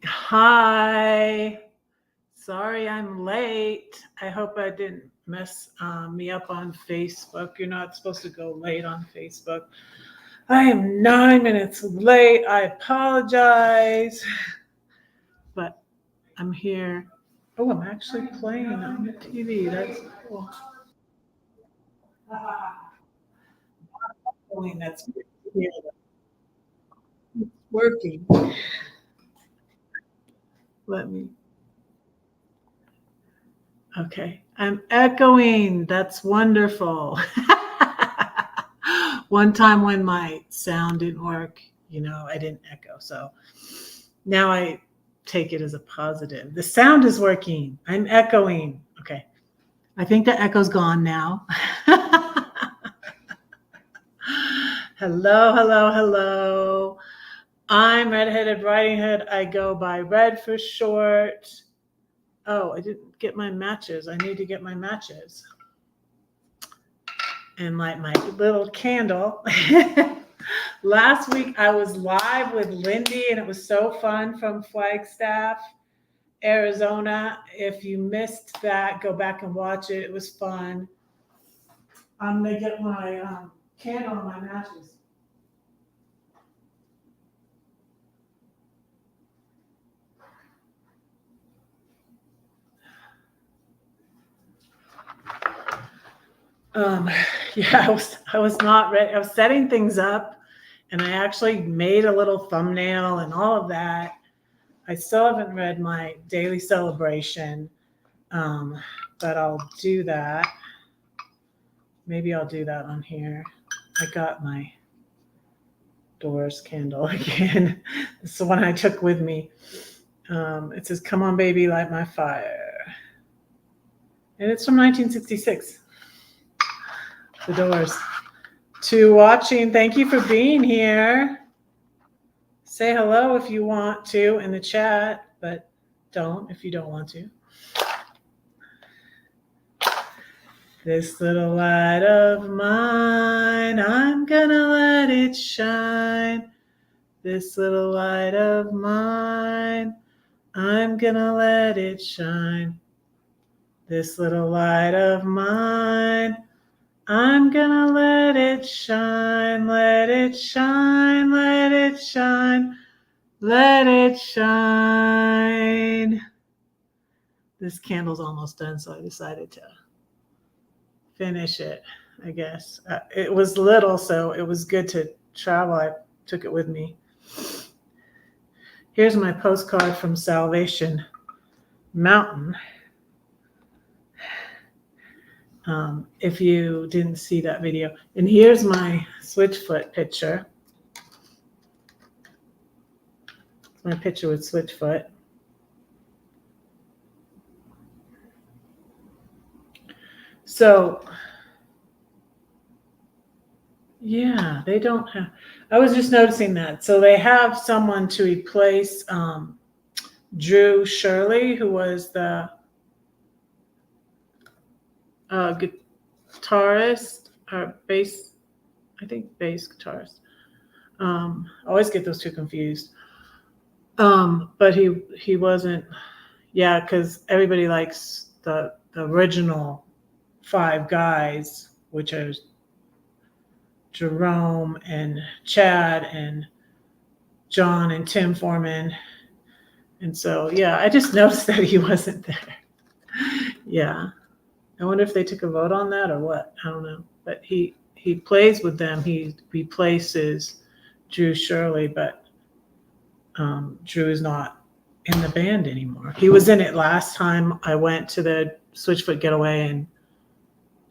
Hi. Sorry I'm late. I hope I didn't mess me up on Facebook. You're not supposed to go late on Facebook. I am 9 minutes late. I apologize. But I'm here. Oh, I'm actually playing on the TV. That's cool. That's working. Let me. Okay. I'm echoing. That's wonderful. One time when my sound didn't work, I didn't echo. So now I take it as a positive. The sound is working. I'm echoing. Okay. I think the echo's gone now. Hello, hello, hello. I'm Redheaded Riding Hood. I go by Red for short. Oh, I didn't get my matches. I need to get my matches. And light my little candle. Last week I was live with Lindy and it was so fun from Flagstaff, Arizona. If you missed that, go back and watch it. It was fun. I'm going to get my candle and my matches. Yeah, I was not ready. I was setting things up and I actually made a little thumbnail and all of that. I still haven't read my daily celebration, but I'll do that. Maybe I'll do that on here. I got my Doors candle again. This is the one I took with me. It says, "Come on, baby, light my fire." And it's from 1966. The Doors. To watching, thank you for being here. Say hello if you want to in the chat, but don't if you don't want to. This little light of mine, I'm gonna let it shine. This little light of mine, I'm gonna let it shine. This little light of mine, I'm gonna let it shine, let it shine, let it shine, let it shine. This candle's almost done, so I decided to finish it, I guess. It was little, so it was good to travel. I took it with me. Here's my postcard from Salvation Mountain. If you didn't see that video. And here's my Switchfoot picture. My picture with Switchfoot. So, yeah, they don't have. I was just noticing that. So they have someone to replace Drew Shirley, who was the guitarist or bass, I think bass guitarist. I always get those two confused. But he wasn't. Yeah, because everybody likes the original five guys, which are Jerome and Chad and John and Tim Foreman. And so, yeah, I just noticed that he wasn't there. Yeah. I wonder if they took a vote on that or what. I don't know. But he plays with them. He replaces Drew Shirley, but Drew is not in the band anymore. He was in it last time I went to the Switchfoot Getaway in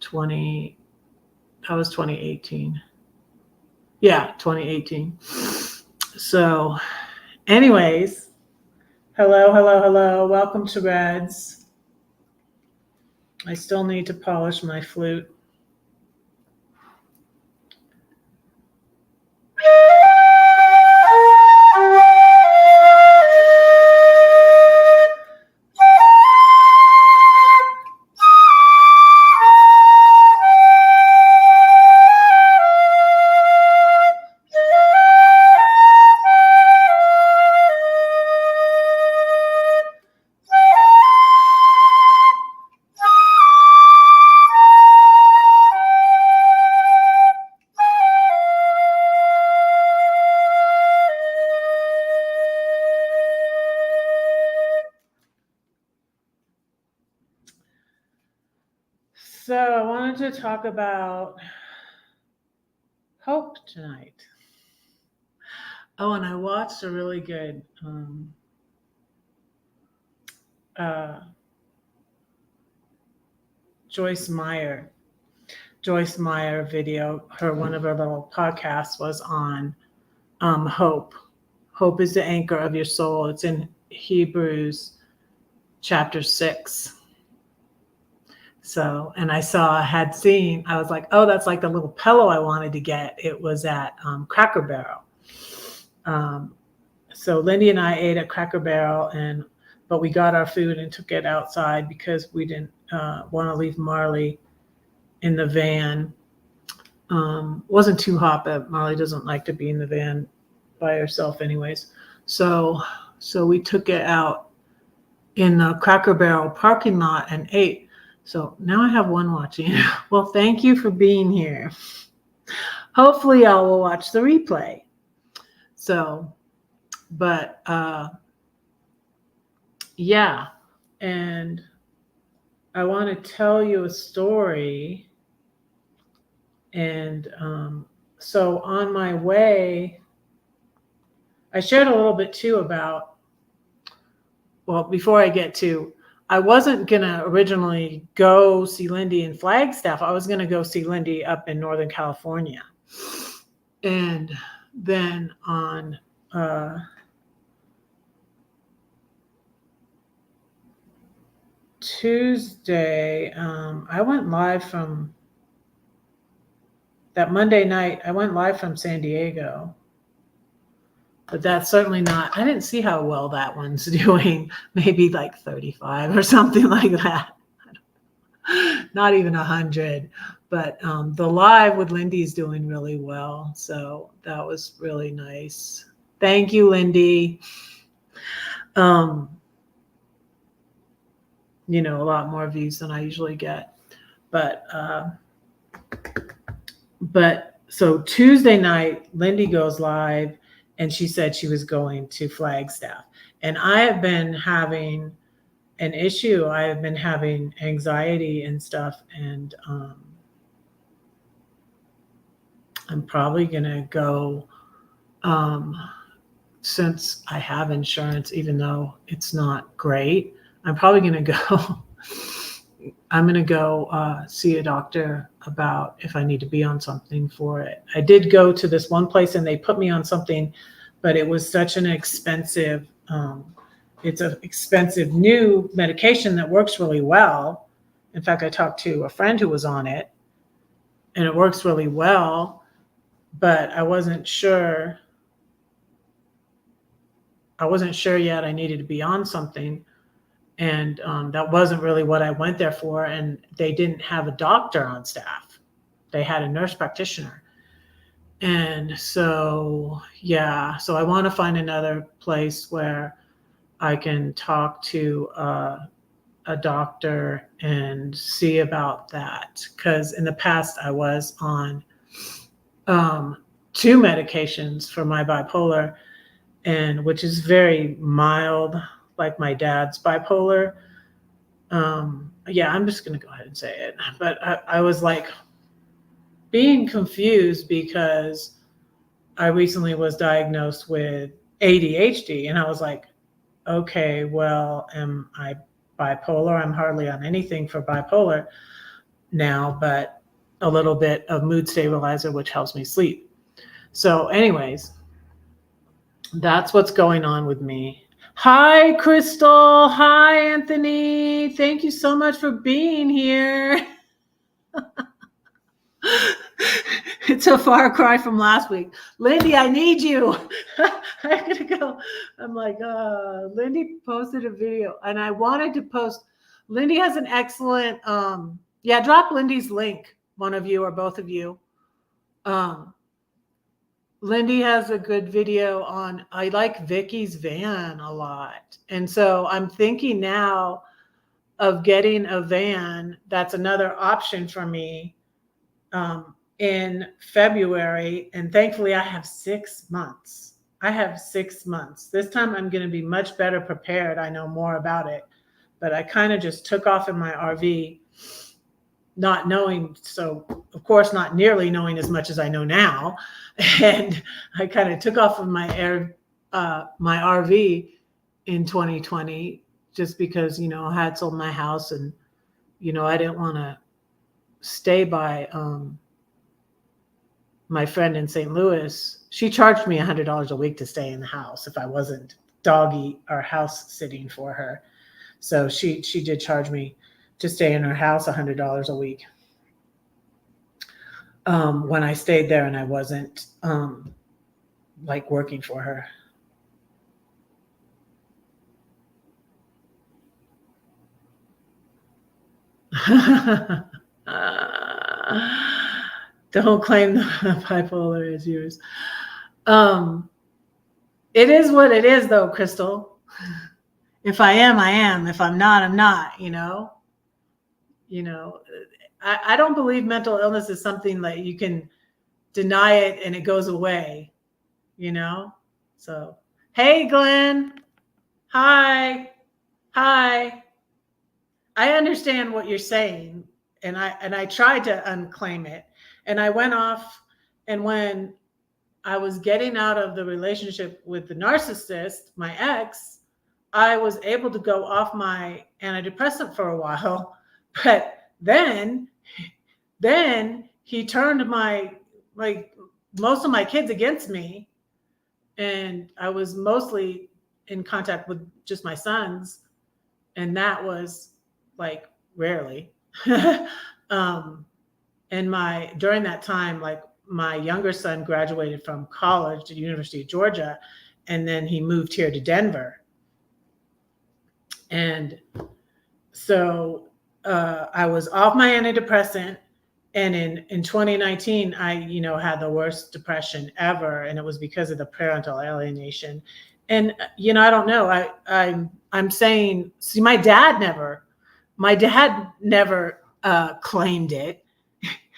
2018. Yeah, 2018. So, anyways, hello, hello, hello. Welcome to Reds. I still need to polish my flute. So I wanted to talk about hope tonight. Oh, and I watched a really good uh, Joyce Meyer video. One of her little podcasts was on hope. Hope is the anchor of your soul. It's in Hebrews chapter 6. So, and I was like, oh, that's like the little pillow I wanted to get. It was at Cracker Barrel. So Lindy and I ate at Cracker Barrel, but we got our food and took it outside because we didn't want to leave Marley in the van. Wasn't too hot, but Marley doesn't like to be in the van by herself anyways. So we took it out in the Cracker Barrel parking lot and ate. So now I have one watching. Well, thank you for being here. Hopefully y'all will watch the replay. So, but yeah, and I want to tell you a story. And so on my way, I shared a little bit too about, well, before I get to, I wasn't going to originally go see Lindy in Flagstaff. I was going to go see Lindy up in Northern California. And then on Tuesday, I went live from that Monday night. I went live from San Diego. But that's certainly not, I didn't see how well that one's doing. Maybe like 35 or something like that. Not even 100. But the live with Lindy's doing really well. So that was really nice. Thank you, Lindy. A lot more views than I usually get. But so Tuesday night, Lindy goes live. And she said she was going to Flagstaff. And I have been having an issue. I have been having anxiety and stuff. And I'm probably going to go, since I have insurance, even though it's not great, I'm probably going to go. I'm going to go see a doctor about if I need to be on something for it. I did go to this one place and they put me on something, but it was such an expensive, it's an expensive new medication that works really well. In fact, I talked to a friend who was on it and it works really well, but I wasn't sure yet I needed to be on something. And that wasn't really what I went there for. And they didn't have a doctor on staff. They had a nurse practitioner. And so, so I want to find another place where I can talk to a doctor and see about that. Because in the past, I was on 2 medications for my bipolar, and which is very mild, like my dad's bipolar. I'm just going to go ahead and say it. But I was like being confused because I recently was diagnosed with ADHD. And I was like, okay, well, am I bipolar? I'm hardly on anything for bipolar now, but a little bit of mood stabilizer, which helps me sleep. So anyways, that's what's going on with me. Hi, Crystal. Hi, Anthony. Thank you so much for being here. It's a far cry from last week. Lindy, I need you. I gotta go. I'm like, Lindy posted a video and I wanted to post. Lindy has an excellent, drop Lindy's link, one of you or both of you. Lindy has a good video on, I like Vicky's van a lot. And so I'm thinking now of getting a van. That's another option for me in February. And thankfully I have 6 months. This time I'm going to be much better prepared. I know more about it, but I kind of just took off in my RV not knowing. So of course, not nearly knowing as much as I know now. And I kind of took off of my RV in 2020, just because, I had sold my house, and, I didn't want to stay by, my friend in St. Louis. She charged me $100 a week to stay in the house if I wasn't doggy or house sitting for her. So she did charge me to stay in her house $100 a week when I stayed there and I wasn't like working for her. Don't claim the bipolar as yours. It is what it is, though, Crystal. If I am, I am. If I'm not, I'm not. I don't believe mental illness is something that you can deny it and it goes away. So, hey, Glenn. Hi. I understand what you're saying, and I tried to unclaim it, and I went off, and when I was getting out of the relationship with the narcissist, my ex, I was able to go off my antidepressant for a while, but then he turned most of my kids against me, and I was mostly in contact with just my sons, and that was like rarely. And during that time, like, my younger son graduated from college to the University of Georgia, and then he moved here to Denver. And so I was off my antidepressant, and in 2019, I had the worst depression ever, and it was because of the parental alienation. And I don't know. I'm saying, see, my dad never claimed it.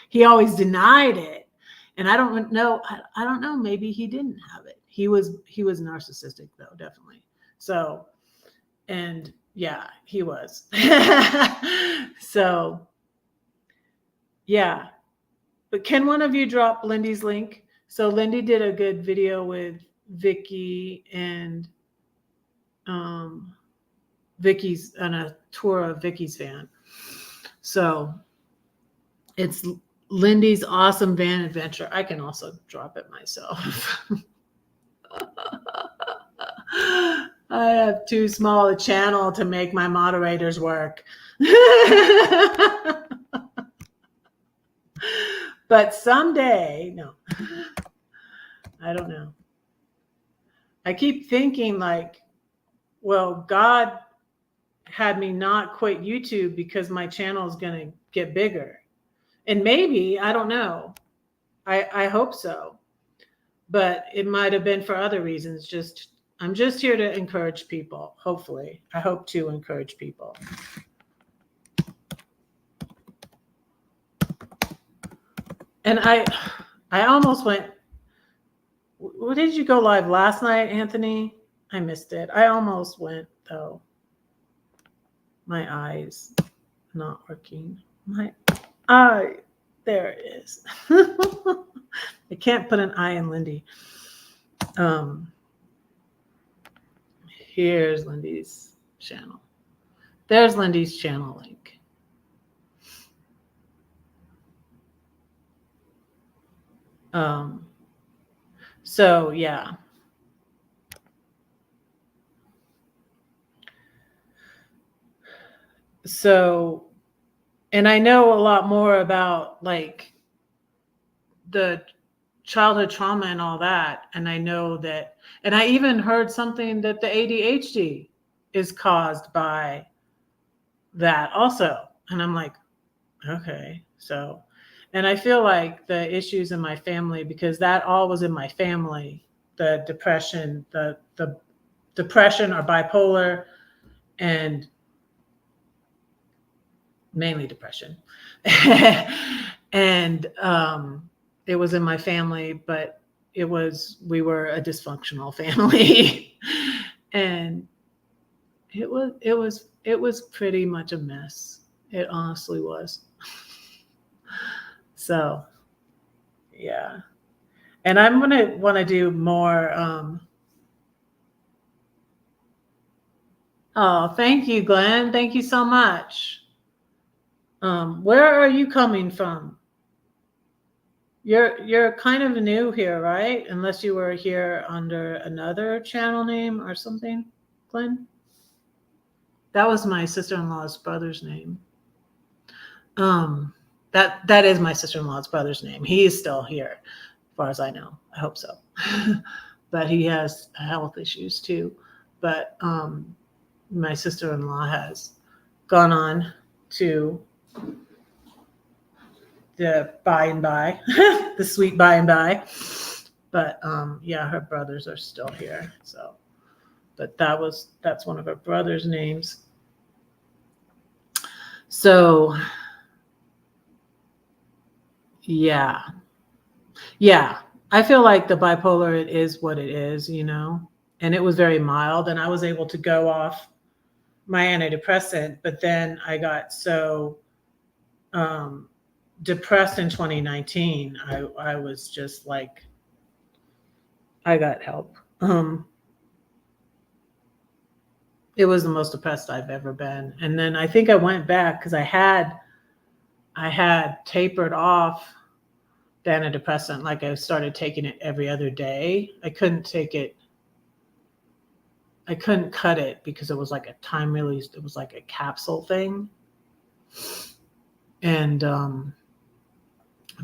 He always denied it. And I don't know. I don't know. Maybe he didn't have it. He was narcissistic, though, definitely. So, and yeah, he was. So, yeah. But can one of you drop Lindy's link? So Lindy did a good video with Vicky, and Vicky's on a tour of Vicky's van. So it's Lindy's awesome van adventure. I can also drop it myself. I have too small a channel to make my moderators work. But someday, no, I don't know. I keep thinking like, well, God had me not quit YouTube because my channel is going to get bigger. And maybe, I don't know. I hope so. But it might have been for other reasons. I'm just here to encourage people, hopefully. I hope to encourage people. And I almost went, what did you go live last night, Anthony? I missed it. I almost went, though. My eyes not working. My eye, there it is. I can't put an eye in Lindy. Here's Lindy's channel. There's Lindy's channel link. So yeah. So, and I know a lot more about like the childhood trauma and all that. And I know that, and I even heard something that the ADHD is caused by that also. And I'm like, okay, so, and I feel like the issues in my family, because that all was in my family, the depression, the depression or bipolar, and mainly depression. And it was in my family, but we were a dysfunctional family. And it was pretty much a mess. It honestly was. So yeah. And I'm gonna want to do more. Oh, thank you, Glenn. Thank you so much. Where are you coming from? You're kind of new here, right? Unless you were here under another channel name or something, Glenn. That was my sister-in-law's brother's name. That is my sister-in-law's brother's name. He is still here, as far as I know. I hope so. But he has health issues too. But my sister-in-law has gone on to the by and by, the sweet by and by. But yeah, her brothers are still here. So, but that's one of her brother's names. So yeah. I feel like the bipolar, it is what it is, and it was very mild, and I was able to go off my antidepressant, but then I got so depressed in 2019. I was just like, I got help. It was the most depressed I've ever been. And then I think I went back because I had tapered off the antidepressant. Like I started taking it every other day. I couldn't cut it because it was like a time release. It was like a capsule thing. And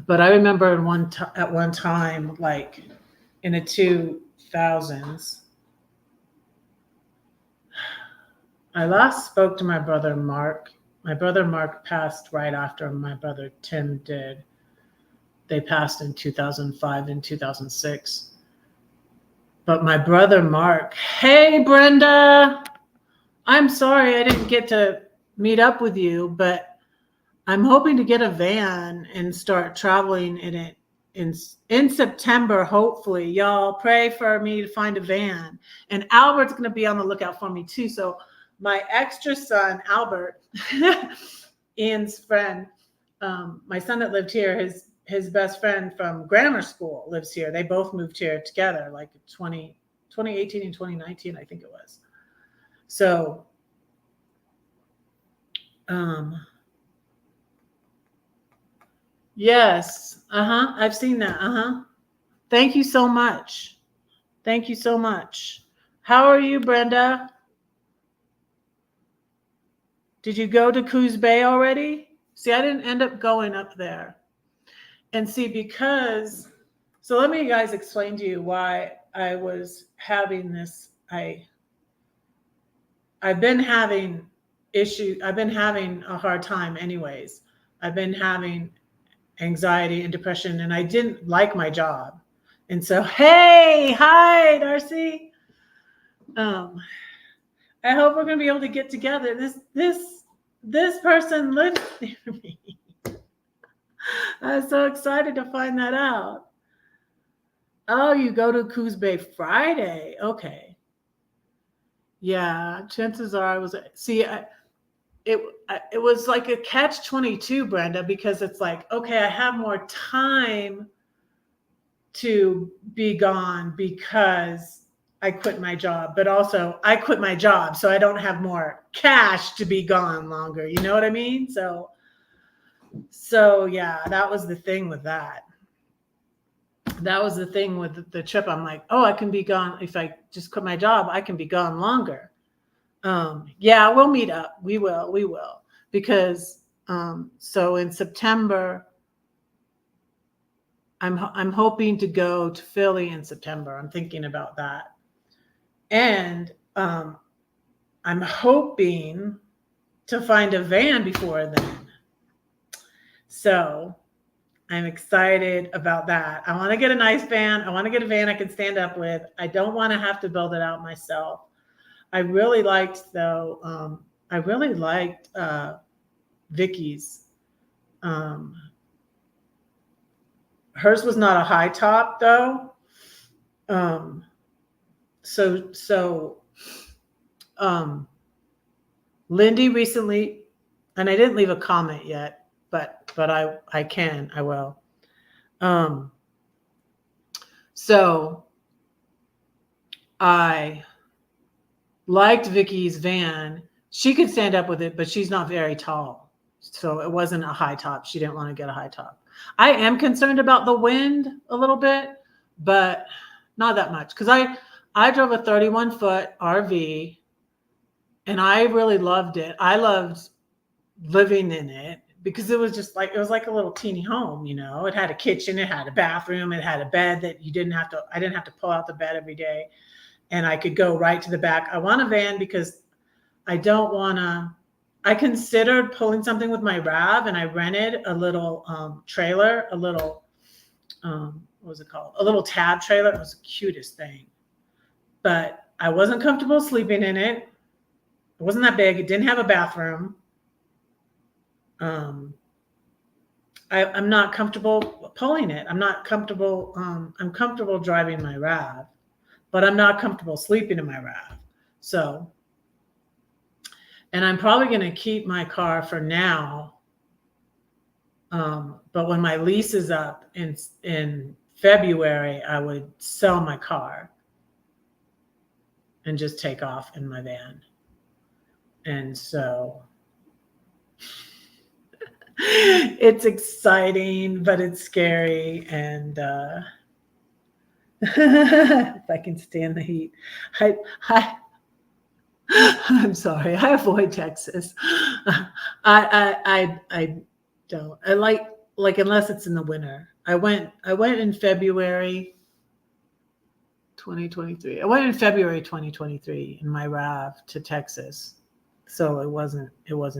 but I remember at one time, like in the 2000s, I last spoke to my brother Mark. My brother Mark passed right after my brother Tim did. They passed in 2005 and 2006. But my brother Mark, hey Brenda, I'm sorry I didn't get to meet up with you, but I'm hoping to get a van and start traveling in it in September, hopefully. Y'all pray for me to find a van. And Albert's going to be on the lookout for me too. So my extra son, Albert, Ian's friend, my son that lived here, his best friend from grammar school lives here. They both moved here together, like 2018 and 2019, I think it was. So, yes, I've seen that. Thank you so much. Thank you so much. How are you, Brenda? Did you go to Coos Bay already? See, I didn't end up going up there. And see, so let me guys explain to you why I was having this. I've been having issues. I've been having a hard time anyways. I've been having anxiety and depression, and I didn't like my job. And so, hi, Darcy. I hope we're going to be able to get together. This person lives near me. I was so excited to find that out. Oh, you go to Coos Bay Friday. Okay. Yeah, chances are I was. See, it was like a catch-22, Brenda, because it's like, okay, I have more time to be gone because I quit my job, but also I quit my job, so I don't have more cash to be gone longer. You know what I mean? So yeah, that was the thing with that. That was the thing with the trip. I'm like, oh, I can be gone. If I just quit my job, I can be gone longer. Yeah, we'll meet up. We will. Because so in September, I'm hoping to go to Philly in September. I'm thinking about that. And I'm hoping to find a van before then. So I'm excited about that. I want to get a nice van. I want to get a van I can stand up with. I don't want to have to build it out myself. I really liked Vicky's. Hers was not a high top though. Lindy recently, and I didn't leave a comment yet, but I will. So I liked Vicky's van. She could stand up with it, but she's not very tall. So it wasn't a high top. She didn't want to get a high top. I am concerned about the wind a little bit, but not that much. Because I drove a 31-foot RV and I really loved it. I loved living in it because it was like a little teeny home, It had a kitchen, it had a bathroom, it had a bed that I didn't have to pull out the bed every day. And I could go right to the back. I want a van because I considered pulling something with my RAV, and I rented a little trailer, a little, what was it called? A little tab trailer. It was the cutest thing. But I wasn't comfortable sleeping in it. It wasn't that big. It didn't have a bathroom. I'm not comfortable pulling it. I'm not comfortable. I'm comfortable driving my RAV, but I'm not comfortable sleeping in my RAV. So, and I'm probably going to keep my car for now. But when my lease is up in February, I would sell my car and just take off in my van. And so it's exciting, but it's scary. And if I can stand the heat, I'm sorry. I avoid Texas. I don't. I like unless it's in the winter. I went in February 2023. I went in February 2023 in my RAV to Texas. So it wasn't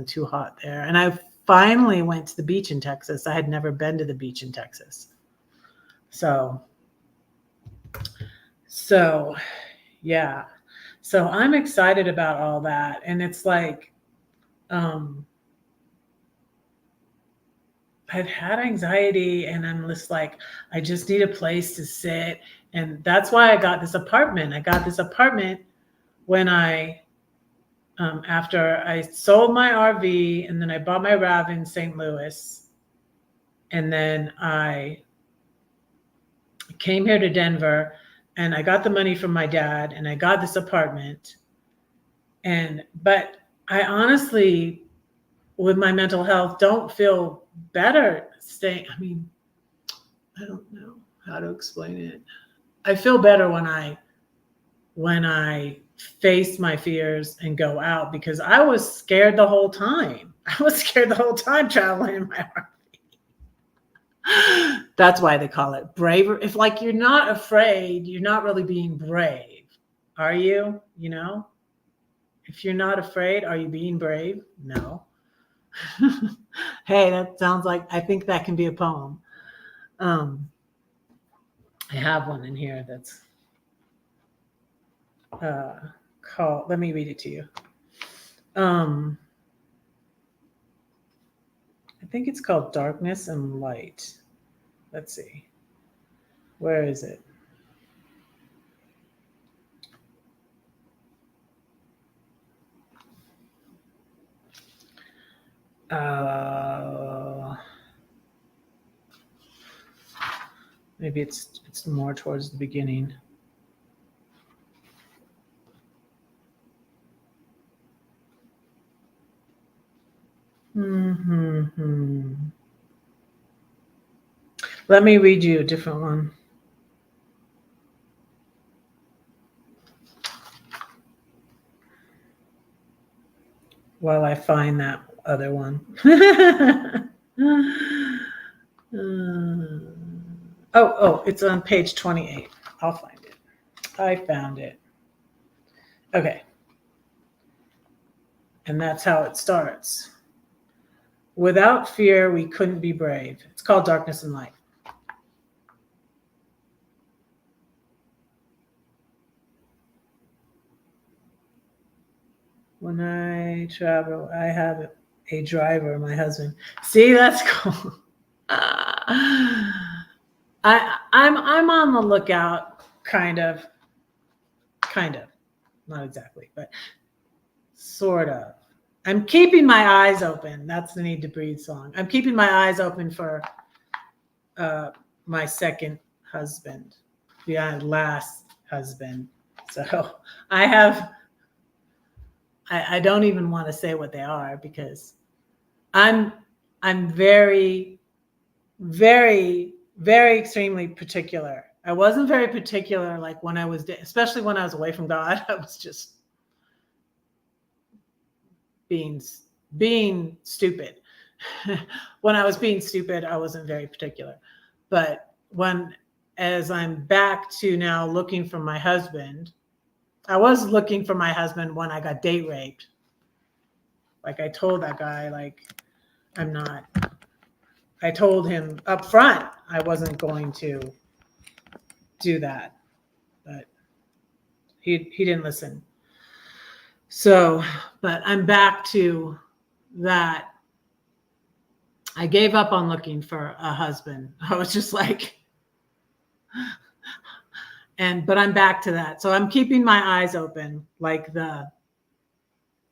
too hot there. And I finally went to the beach in Texas. I had never been to the beach in Texas. So yeah. So I'm excited about all that. And it's like, I've had anxiety and I'm just like, I just need a place to sit. And that's why I got this apartment. I got this apartment when after I sold my RV and then I bought my RAV in St. Louis. And then I came here to Denver and I got the money from my dad and I got this apartment. But I honestly, with my mental health, don't feel better staying. I mean, I don't know how to explain it. I feel better when I face my fears and go out, because I was scared the whole time. I was scared the whole time traveling in my RV. That's why they call it braver. If like you're not afraid, you're not really being brave. Are you? If you're not afraid, are you being brave? No. Hey, that sounds like, I think that can be a poem. I have one in here that's called, let me read it to you. I think it's called Darkness and Light. Let's see. Where is it? Maybe it's more towards the beginning. Let me read you a different one. While I find that other one. Oh, it's on page 28. I'll find it. I found it. Okay. And that's how it starts. Without fear, we couldn't be brave. It's called Darkness and Light. When I travel, I have a driver, my husband. See, that's cool. I'm on the lookout, kind of, not exactly, but sort of. I'm keeping my eyes open. That's the Need to Breathe song. I'm keeping my eyes open for my second husband, yeah, last husband. So I don't even want to say what they are because I'm very, very, very extremely particular. I wasn't very particular like when I was, especially when I was away from God. I was just being stupid. When I was being stupid, I wasn't very particular. But as I'm back to now looking for my husband, I was looking for my husband when I got date raped. Like I told that guy, like, I told him up front I wasn't going to do that, but he didn't listen. So, but I'm back to that. I gave up on looking for a husband. I was just like, but I'm back to that. So I'm keeping my eyes open, like the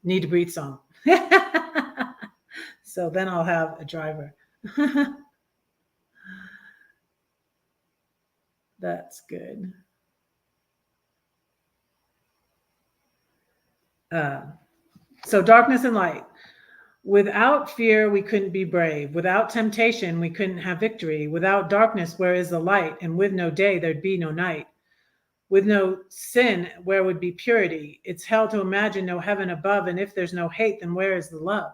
Need to Breathe song. So then I'll have a driver. That's good. So darkness and light. Without fear, we couldn't be brave. Without temptation, we couldn't have victory. Without darkness, where is the light? And with no day, there'd be no night. With no sin, where would be purity? It's hell to imagine no heaven above. And if there's no hate, then where is the love?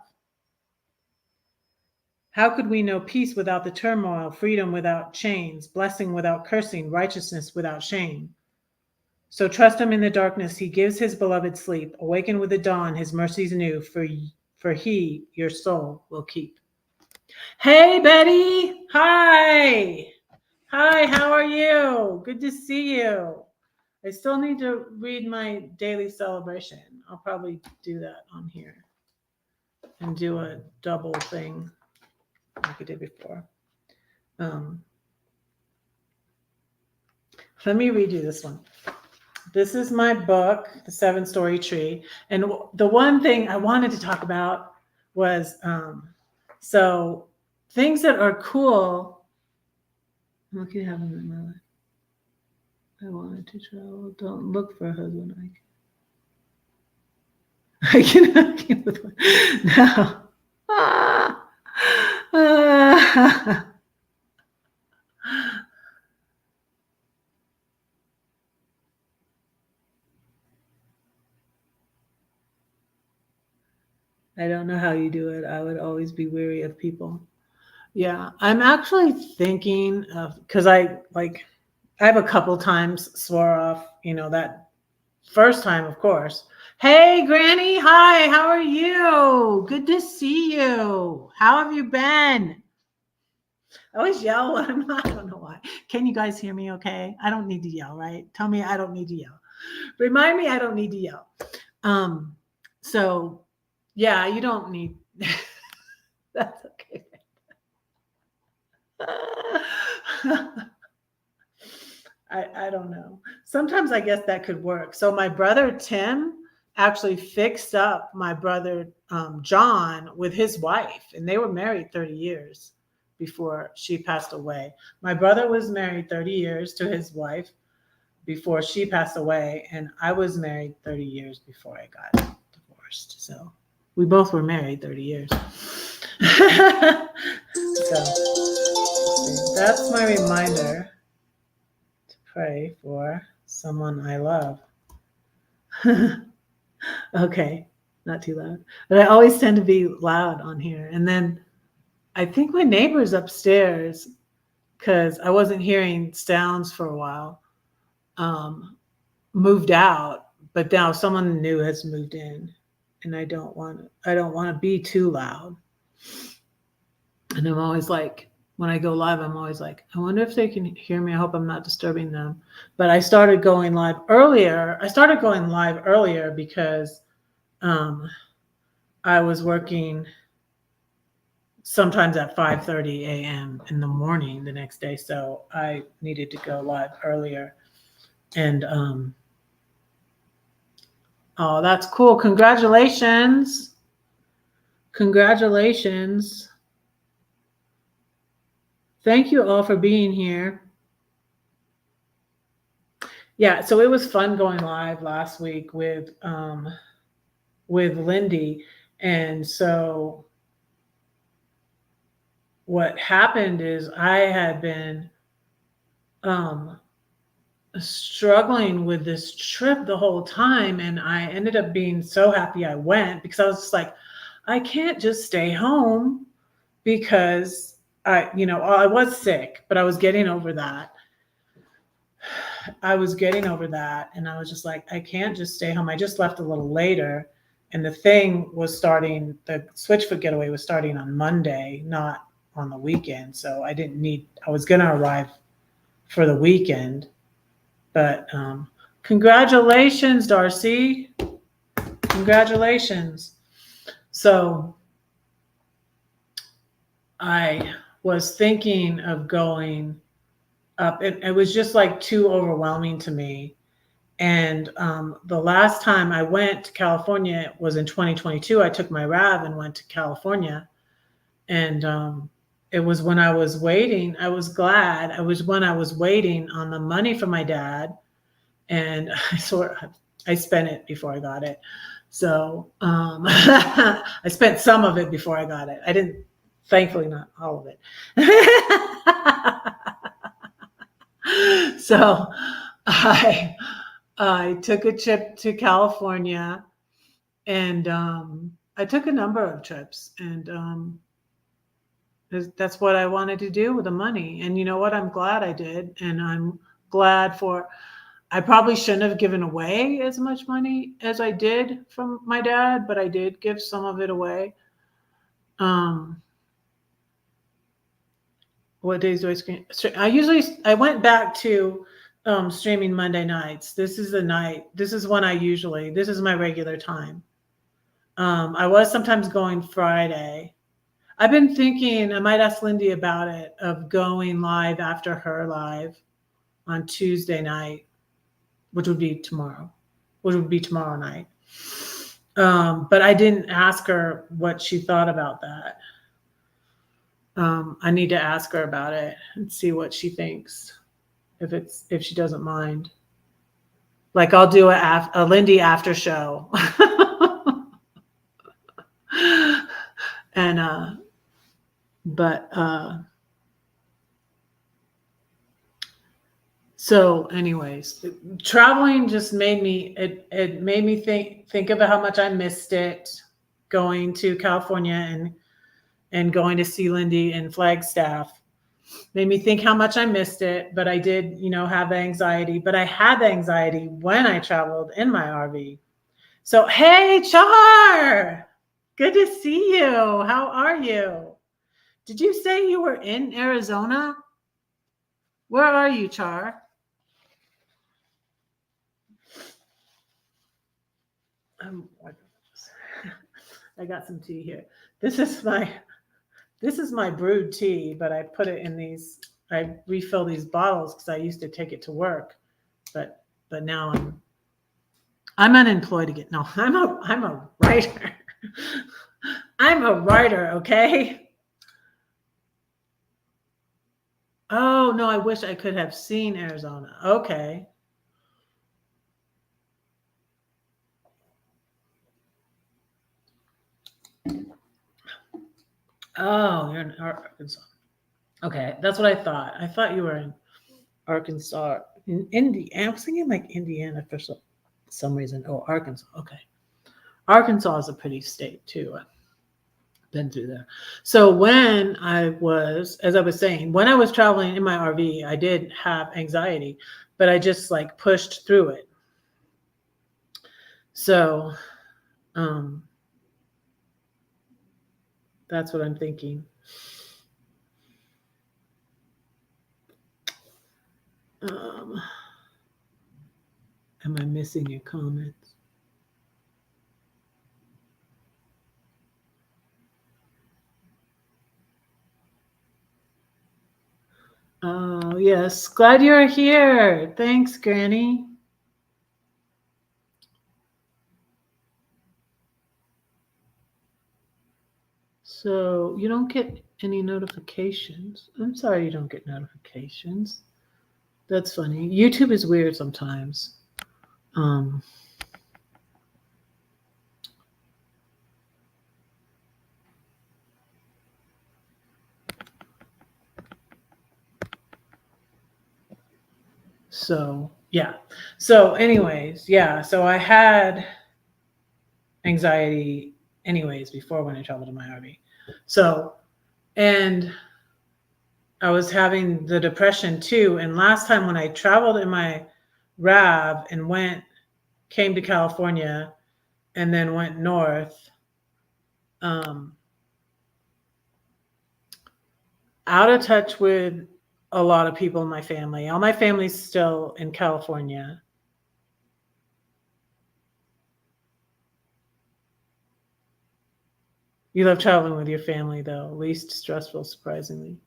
How could we know peace without the turmoil, freedom without chains, blessing without cursing, righteousness without shame? So trust him in the darkness. He gives his beloved sleep. Awaken with the dawn, his mercies new, for he, your soul, will keep. Hey, Betty. Hi. Hi, how are you? Good to see you. I still need to read my daily celebration. I'll probably do that on here and do a double thing like I did before. Let me read you this one. This is my book, The 7-Story Tree. And the one thing I wanted to talk about was so things that are cool. I'm looking at having in my life. I wanted to travel. Don't look for a husband. I can with one. No. I don't know how you do it. I would always be weary of people. Yeah, I'm actually thinking of, because I have a couple times swore off, that first time, of course. Hey, Granny. Hi, how are you? Good to see you. How have you been? I always yell when I'm not, I don't know why. Can you guys hear me okay? I don't need to yell, right? Tell me I don't need to yell. Remind me I don't need to yell. So yeah, you don't need, that's okay. I don't know. Sometimes I guess that could work. So my brother Tim actually fixed up my brother John with his wife, and they were married 30 years before she passed away. My brother was married 30 years to his wife before she passed away, and I was married 30 years before I got divorced. So we both were married 30 years. So that's my reminder to pray for someone I love. Okay, not too loud. But I always tend to be loud on here. And then I think my neighbors upstairs, because I wasn't hearing sounds for a while, moved out. But now someone new has moved in, and I don't want to be too loud. And I'm always like, when I go live, I'm always like, I wonder if they can hear me. I hope I'm not disturbing them. But I started going live earlier. Because I was working sometimes at 5:30 a.m. in the morning the next day. So I needed to go live earlier. And oh, that's cool. Congratulations. Congratulations. Thank you all for being here. Yeah, so it was fun going live last week with Lindy. And so what happened is I had been um struggling with this trip the whole time, and I ended up being so happy I went because I was just like, I can't just stay home because I was sick, but I was getting over that. I was getting over that, and I was just like, I can't just stay home. I just left a little later, and the thing was starting. The Switchfoot getaway was starting on Monday, not on the weekend. So I didn't need. I was gonna arrive for the weekend, but congratulations, Darcy. Congratulations. So I was thinking of going up. It was just like too overwhelming to me. And the last time I went to California was in 2022. I took my RAV and went to California. And it was when I was waiting. I was glad. I was when I was waiting on the money from my dad. And I spent it before I got it. So I spent some of it before I got it. I didn't, thankfully, not all of it. So I took a trip to California, and I took a number of trips, and that's what I wanted to do with the money. And you know what? I'm glad I did, and I'm glad for. I probably shouldn't have given away as much money as I did from my dad, but I did give some of it away. What days do I stream? I went back to streaming Monday nights. This is the night. This is when this is my regular time. I was sometimes going Friday. I've been thinking I might ask Lindy about it, of going live after her live on Tuesday night, which would be tomorrow night. But I didn't ask her what she thought about that. I need to ask her about it and see what she thinks, if she doesn't mind. Like I'll do a Lindy after show. And so anyways, traveling just made me it made me think about how much I missed it going to California and going to see Lindy in Flagstaff. Made me think how much I missed it, but I did, have anxiety. But I had anxiety when I traveled in my RV. So, hey, Char, good to see you. How are you? Did you say you were in Arizona? Where are you, Char? I got some tea here. This is my brewed tea, but I put it in these. I refill these bottles because I used to take it to work, but now I'm unemployed again. No, I'm a writer. I'm a writer, okay? Oh no, I wish I could have seen Arizona. Okay. Oh, you're in Arkansas. Okay, that's what I thought. I thought you were in Arkansas, in Indiana. I was thinking like Indiana for some reason. Oh, Arkansas. Okay. Arkansas is a pretty state too. I've been through there. So when as I was saying, when I was traveling in my RV, I did have anxiety, but I just like pushed through it. So that's what I'm thinking. Am I missing your comments? Oh, yes. Glad you're here. Thanks, Granny. So you don't get any notifications. I'm sorry you don't get notifications. That's funny. YouTube is weird sometimes. Um, so yeah. So anyways, yeah. So I had anxiety anyways before when I traveled in my RV. So and I was having the depression too. And last time when I traveled in my RAV and came to California and then went north, um, out of touch with a lot of people in my family. All my family's still in California. You love traveling with your family, though, least stressful, surprisingly.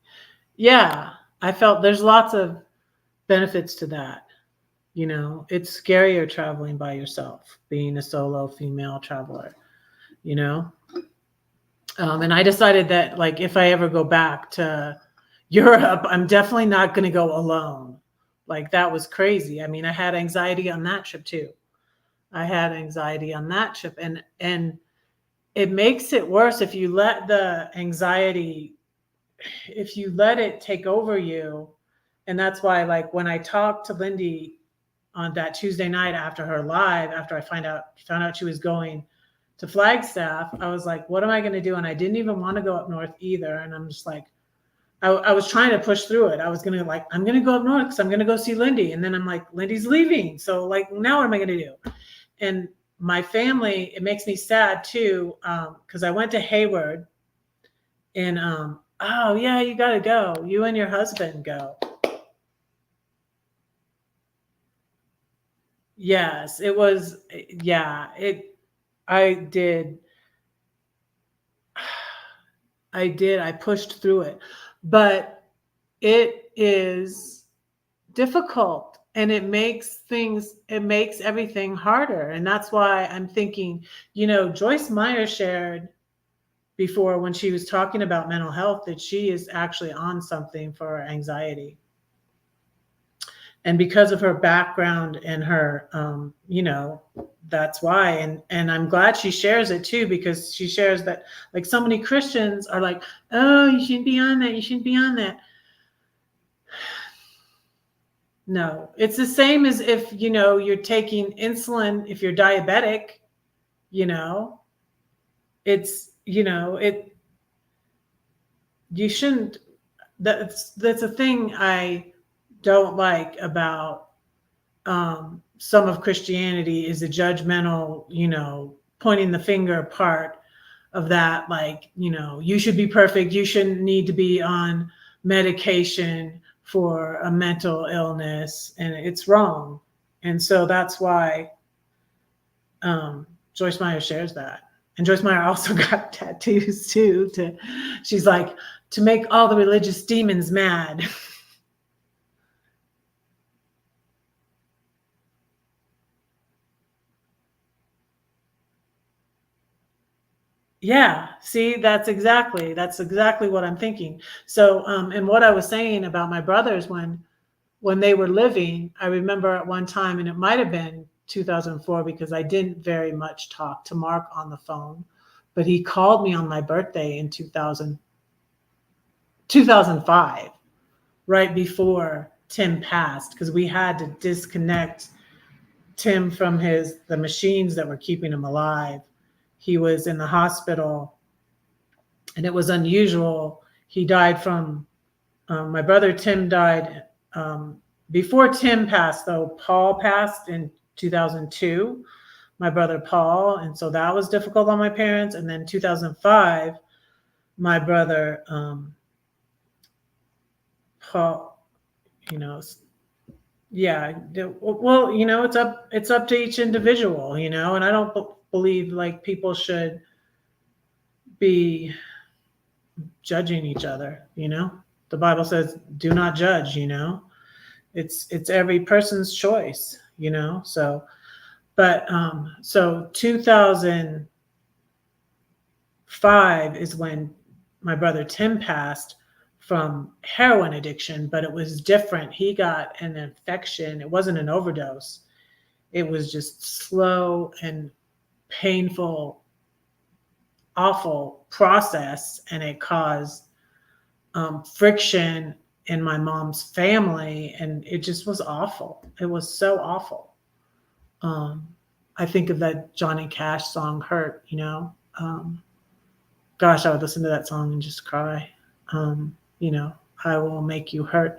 Yeah, I felt there's lots of benefits to that. You know, it's scarier traveling by yourself, being a solo female traveler, you know? And I decided that, like, if I ever go back to Europe, I'm definitely not going to go alone. Like, that was crazy. I mean, I had anxiety on that trip too. I had anxiety on that trip, and it makes it worse if you let the anxiety, if you let it take over you. And that's why, like, when I talked to Lindy on that Tuesday night after her live, after I found out she was going to Flagstaff, I was like, what am I going to do? And I didn't even want to go up north either. And I'm just like, I was trying to push through it. I was going to, like, I'm going to go up north because I'm going to go see Lindy. And then I'm like, Lindy's leaving. So, like, now what am I going to do? And my family, it makes me sad too, because I went to Hayward and, oh, yeah, you got to go. You and your husband go. Yes, it was. Yeah, I did. I did. I pushed through it, but it is difficult and it makes everything harder. And that's why I'm thinking, Joyce Meyer shared before when she was talking about mental health that she is actually on something for anxiety. And because of her background and her, that's why. And I'm glad she shares it too, because she shares that, like, so many Christians are like, oh, you shouldn't be on that. You shouldn't be on that. No, it's the same as if, you're taking insulin, if you're diabetic, it's, you shouldn't, that's a thing I don't like about some of Christianity, is the judgmental, pointing the finger part of that. Like, you should be perfect. You shouldn't need to be on medication for a mental illness, and it's wrong. And so that's why Joyce Meyer shares that. And Joyce Meyer also got tattoos too. She's like, to make all the religious demons mad. Yeah, see, that's exactly what I'm thinking. So, and what I was saying about my brothers, when they were living, I remember at one time, and it might have been 2004, because I didn't very much talk to Mark on the phone, but he called me on my birthday in 2005, right before Tim passed, because we had to disconnect Tim from the machines that were keeping him alive. He was in the hospital, and it was unusual. He died from, my brother Tim died before Tim passed, though. Paul passed in 2002, my brother Paul. And so that was difficult on my parents. And then 2005, my brother Paul, yeah, well, it's up to each individual, and I don't believe, like, people should be judging each other. The Bible says, do not judge. It's every person's choice. So, but so 2005 is when my brother Tim passed from heroin addiction, but it was different. He got an infection. It wasn't an overdose. It was just slow and painful, awful process, and it caused friction in my mom's family, and it just was awful. It was so awful. I think of that Johnny Cash song, Hurt, gosh, I would listen to that song and just cry. I Will Make You Hurt.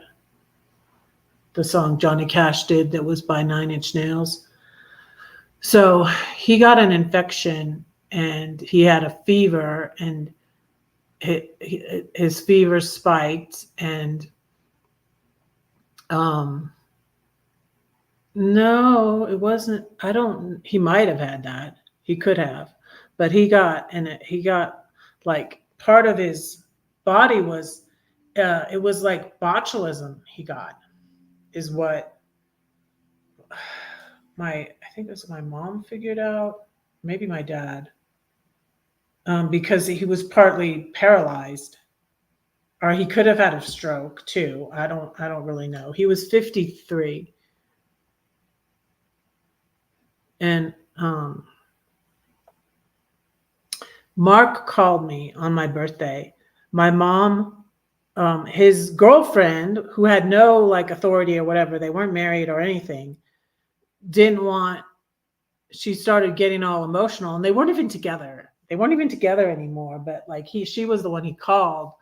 The song Johnny Cash did that was by Nine Inch Nails. So he got an infection and he had a fever, and his fever spiked, and no, it wasn't. He might have had that. He could have, but he got like part of his body was, it was like botulism he got, is what I think it was my mom figured out, maybe my dad, because he was partly paralyzed, or he could have had a stroke too. I don't really know. He was 53. And Mark called me on my birthday. My mom, his girlfriend, who had no like authority or whatever, they weren't married or anything, she started getting all emotional, and they weren't even together. They weren't even together anymore, but like she was the one he called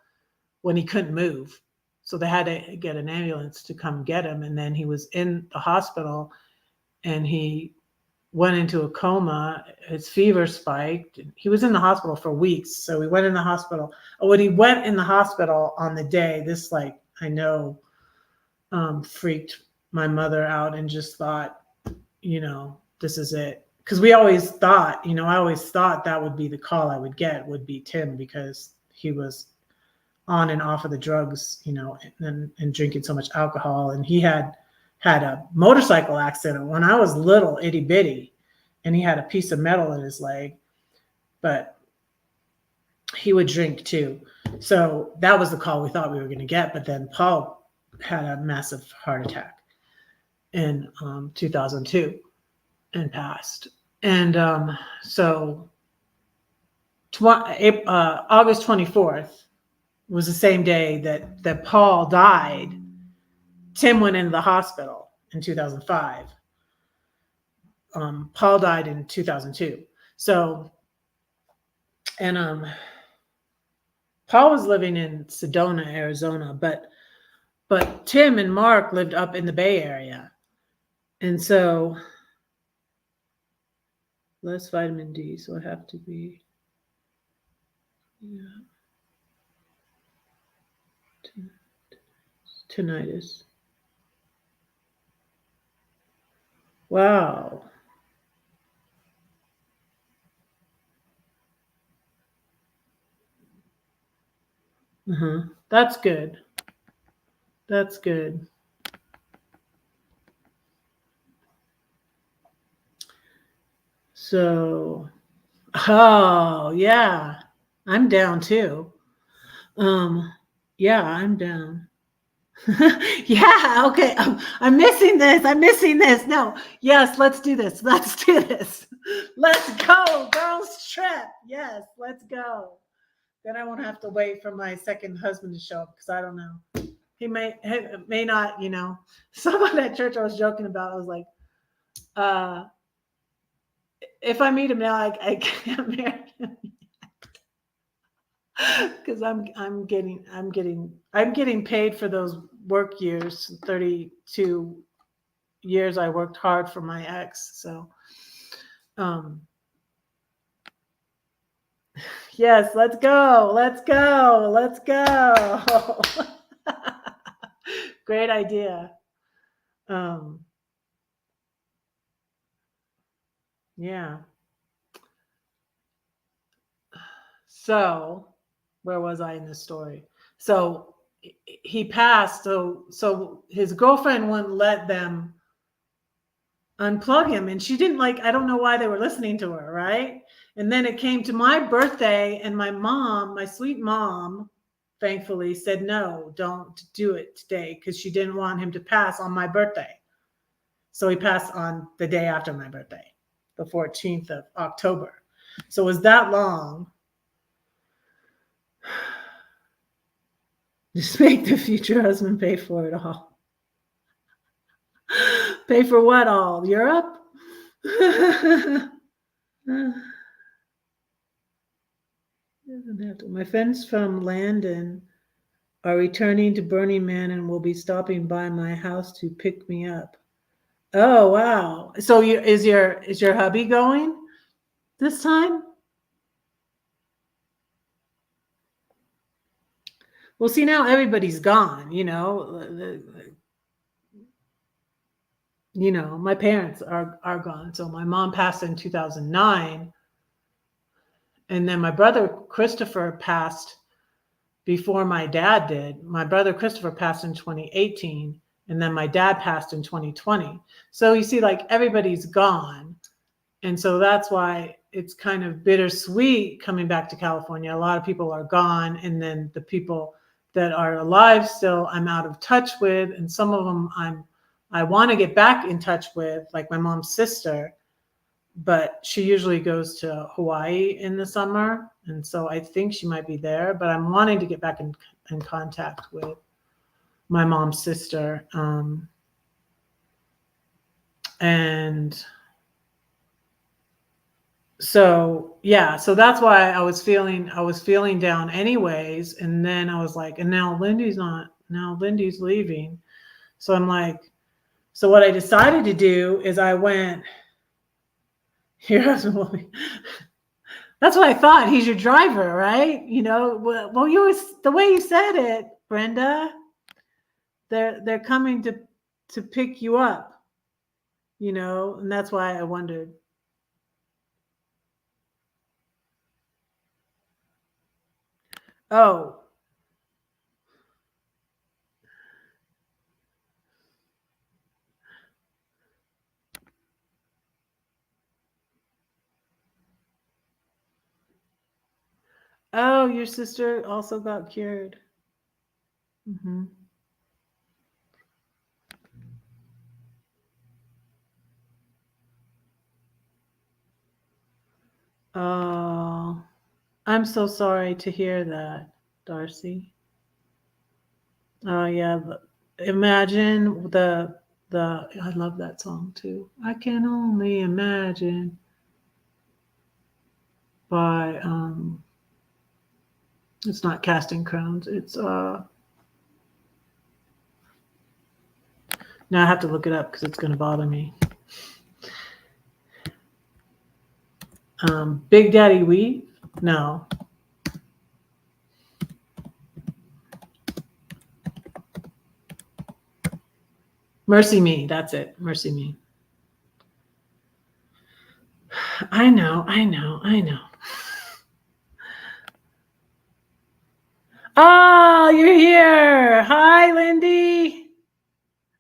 when he couldn't move. So they had to get an ambulance to come get him. And then he was in the hospital and he went into a coma. His fever spiked. He was in the hospital for weeks. So he went in the hospital. When he went in the hospital on the day, this, like, I know, freaked my mother out, and just thought, this is it. Because we always thought, I always thought that would be the call I would get, would be Tim, because he was on and off of the drugs, and drinking so much alcohol. And he had a motorcycle accident when I was little, itty bitty, and he had a piece of metal in his leg, but he would drink too. So that was the call we thought we were going to get. But then Paul had a massive heart attack in 2002 and passed. And so August 24th was the same day that Paul died. Tim went into the hospital in 2005. Paul died in 2002. So, and Paul was living in Sedona, Arizona, but Tim and Mark lived up in the Bay Area. And so less vitamin D, so I have to be, tinnitus. Wow. That's good. That's good. So, oh yeah, I'm down too. Yeah, I'm down. Yeah, okay. I'm missing this. I'm missing this. No, yes, let's do this. Let's do this. Let's go, girls trip. Yes, let's go. Then I won't have to wait for my second husband to show up, because I don't know. He may not, Someone at church I was joking about, I was like, if I meet him now, I can't marry him because I'm getting paid for those work years. 32 years I worked hard for my ex. So, yes, let's go. Let's go. Let's go. Great idea. Yeah. So, where was I in this story? So he passed. So his girlfriend wouldn't let them unplug him. And she didn't like, I don't know why they were listening to her, right? And then it came to my birthday, and my mom, my sweet mom, thankfully said, no, don't do it today, because she didn't want him to pass on my birthday. So he passed on the day after my birthday, the 14th of October. So it was that long. Just make the future husband pay for it all. Pay for what all? Europe? My friends from Landon are returning to Burning Man and will be stopping by my house to pick me up. Oh wow! So is your hubby going this time? Well, see, now everybody's gone. My parents are gone. So my mom passed in 2009, and then my brother Christopher passed before my dad did. My brother Christopher passed in 2018, and then my dad passed in 2020. So you see, like, everybody's gone. And so that's why it's kind of bittersweet coming back to California. A lot of people are gone, and then the people that are alive still, I'm out of touch with, and some of them I want to get back in touch with, like my mom's sister, but she usually goes to Hawaii in the summer, and so I think she might be there. But I'm wanting to get back in contact with my mom's sister, and so yeah, so that's why I was feeling down anyways. And then I was like, and now Lindy's leaving. So I'm like, so what I decided to do is I went, your husband will be, that's what I thought. He's your driver, right? Well, the way you said it, Brenda, they're coming to pick you up, and that's why I wondered. Oh, oh, your sister also got cured. Mm-hmm. Oh, I'm so sorry to hear that, Darcy. Oh yeah, imagine the I love that song too. I can only imagine by it's not Casting Crowns. It's now I have to look it up because it's gonna bother me. Big Daddy Weave? No. Mercy Me, that's it. Mercy Me. I know. Oh, you're here. Hi, Lindy.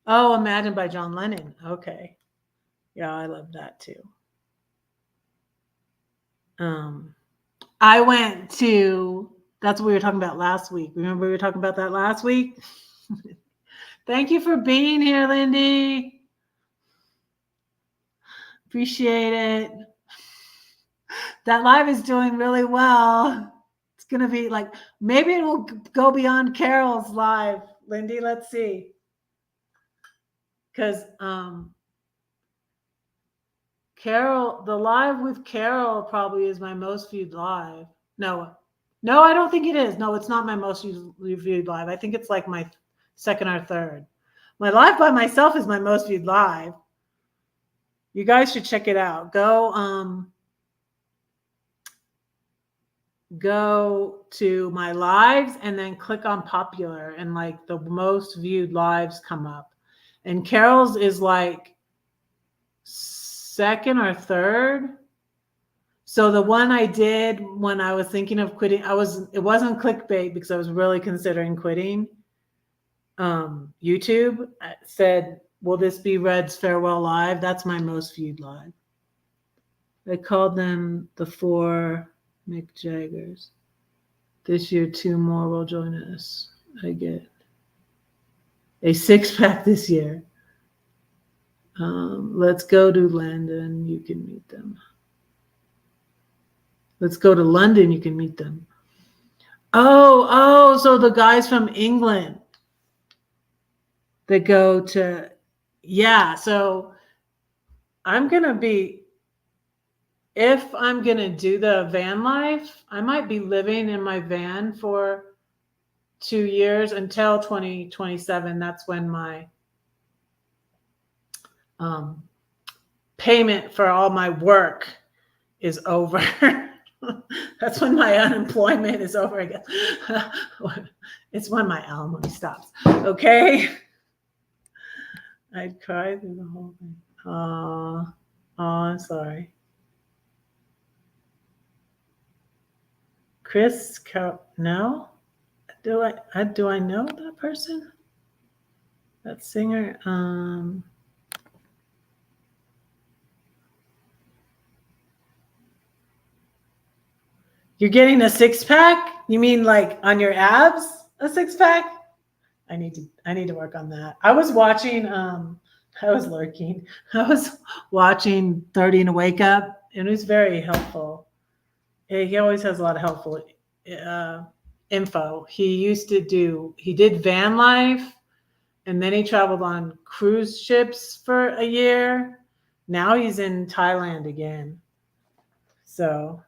Oh, Imagine by John Lennon. Okay. Yeah, I love that too. I went to, that's what we were talking about last week. Remember we were talking about that last week? Thank you for being here, Lindy. Appreciate it. That live is doing really well. It's going to be like, maybe it will go beyond Carol's live. Lindy, let's see. Because Carol, the live with Carol probably is my most viewed live. No, I don't think it is. No, it's not my most viewed live. I think it's like my second or third. My live by myself is my most viewed live. You guys should check it out. Go to my lives and then click on popular, and like the most viewed lives come up. And Carol's is like second or third. So the one I did when I was thinking of quitting, it wasn't clickbait because I was really considering quitting. YouTube said Will this be Red's farewell live? That's my most viewed live. I called them the 4 Mick Jaggers. This year, 2 more will join us. I get a 6-pack this year. Let's go to London. You can meet them. Let's go to London. You can meet them. Oh, so the guys from England that go to, yeah. So I'm going to be, if I'm going to do the van life, I might be living in my van for 2 years until 2027. That's when my payment for all my work is over. That's when my unemployment is over again. It's when my alimony stops. Okay. I'd cry through the whole thing. I'm sorry. Chris, no? Do I know that person? That singer? You're getting a 6-pack? You mean like on your abs, a 6-pack? I need to work on that. I was watching, I was watching 30 and a Wake Up, and it was very helpful. He always has a lot of helpful info. He did van life, and then he traveled on cruise ships for a year. Now he's in Thailand again. So,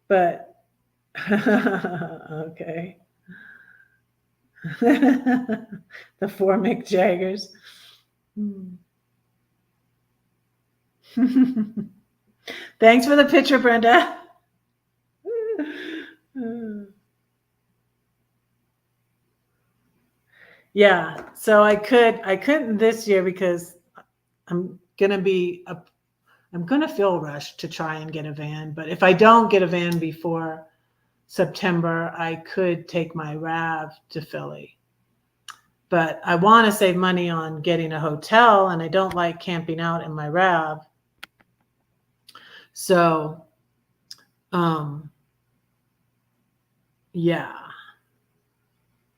but, okay. The 4 Mick Jaggers. Thanks for the picture, Brenda. Yeah, so I couldn't this year because I'm gonna feel rushed to try and get a van. But if I don't get a van before September, I could take my RAV to Philly. But I want to save money on getting a hotel, and I don't like camping out in my RAV. So, yeah,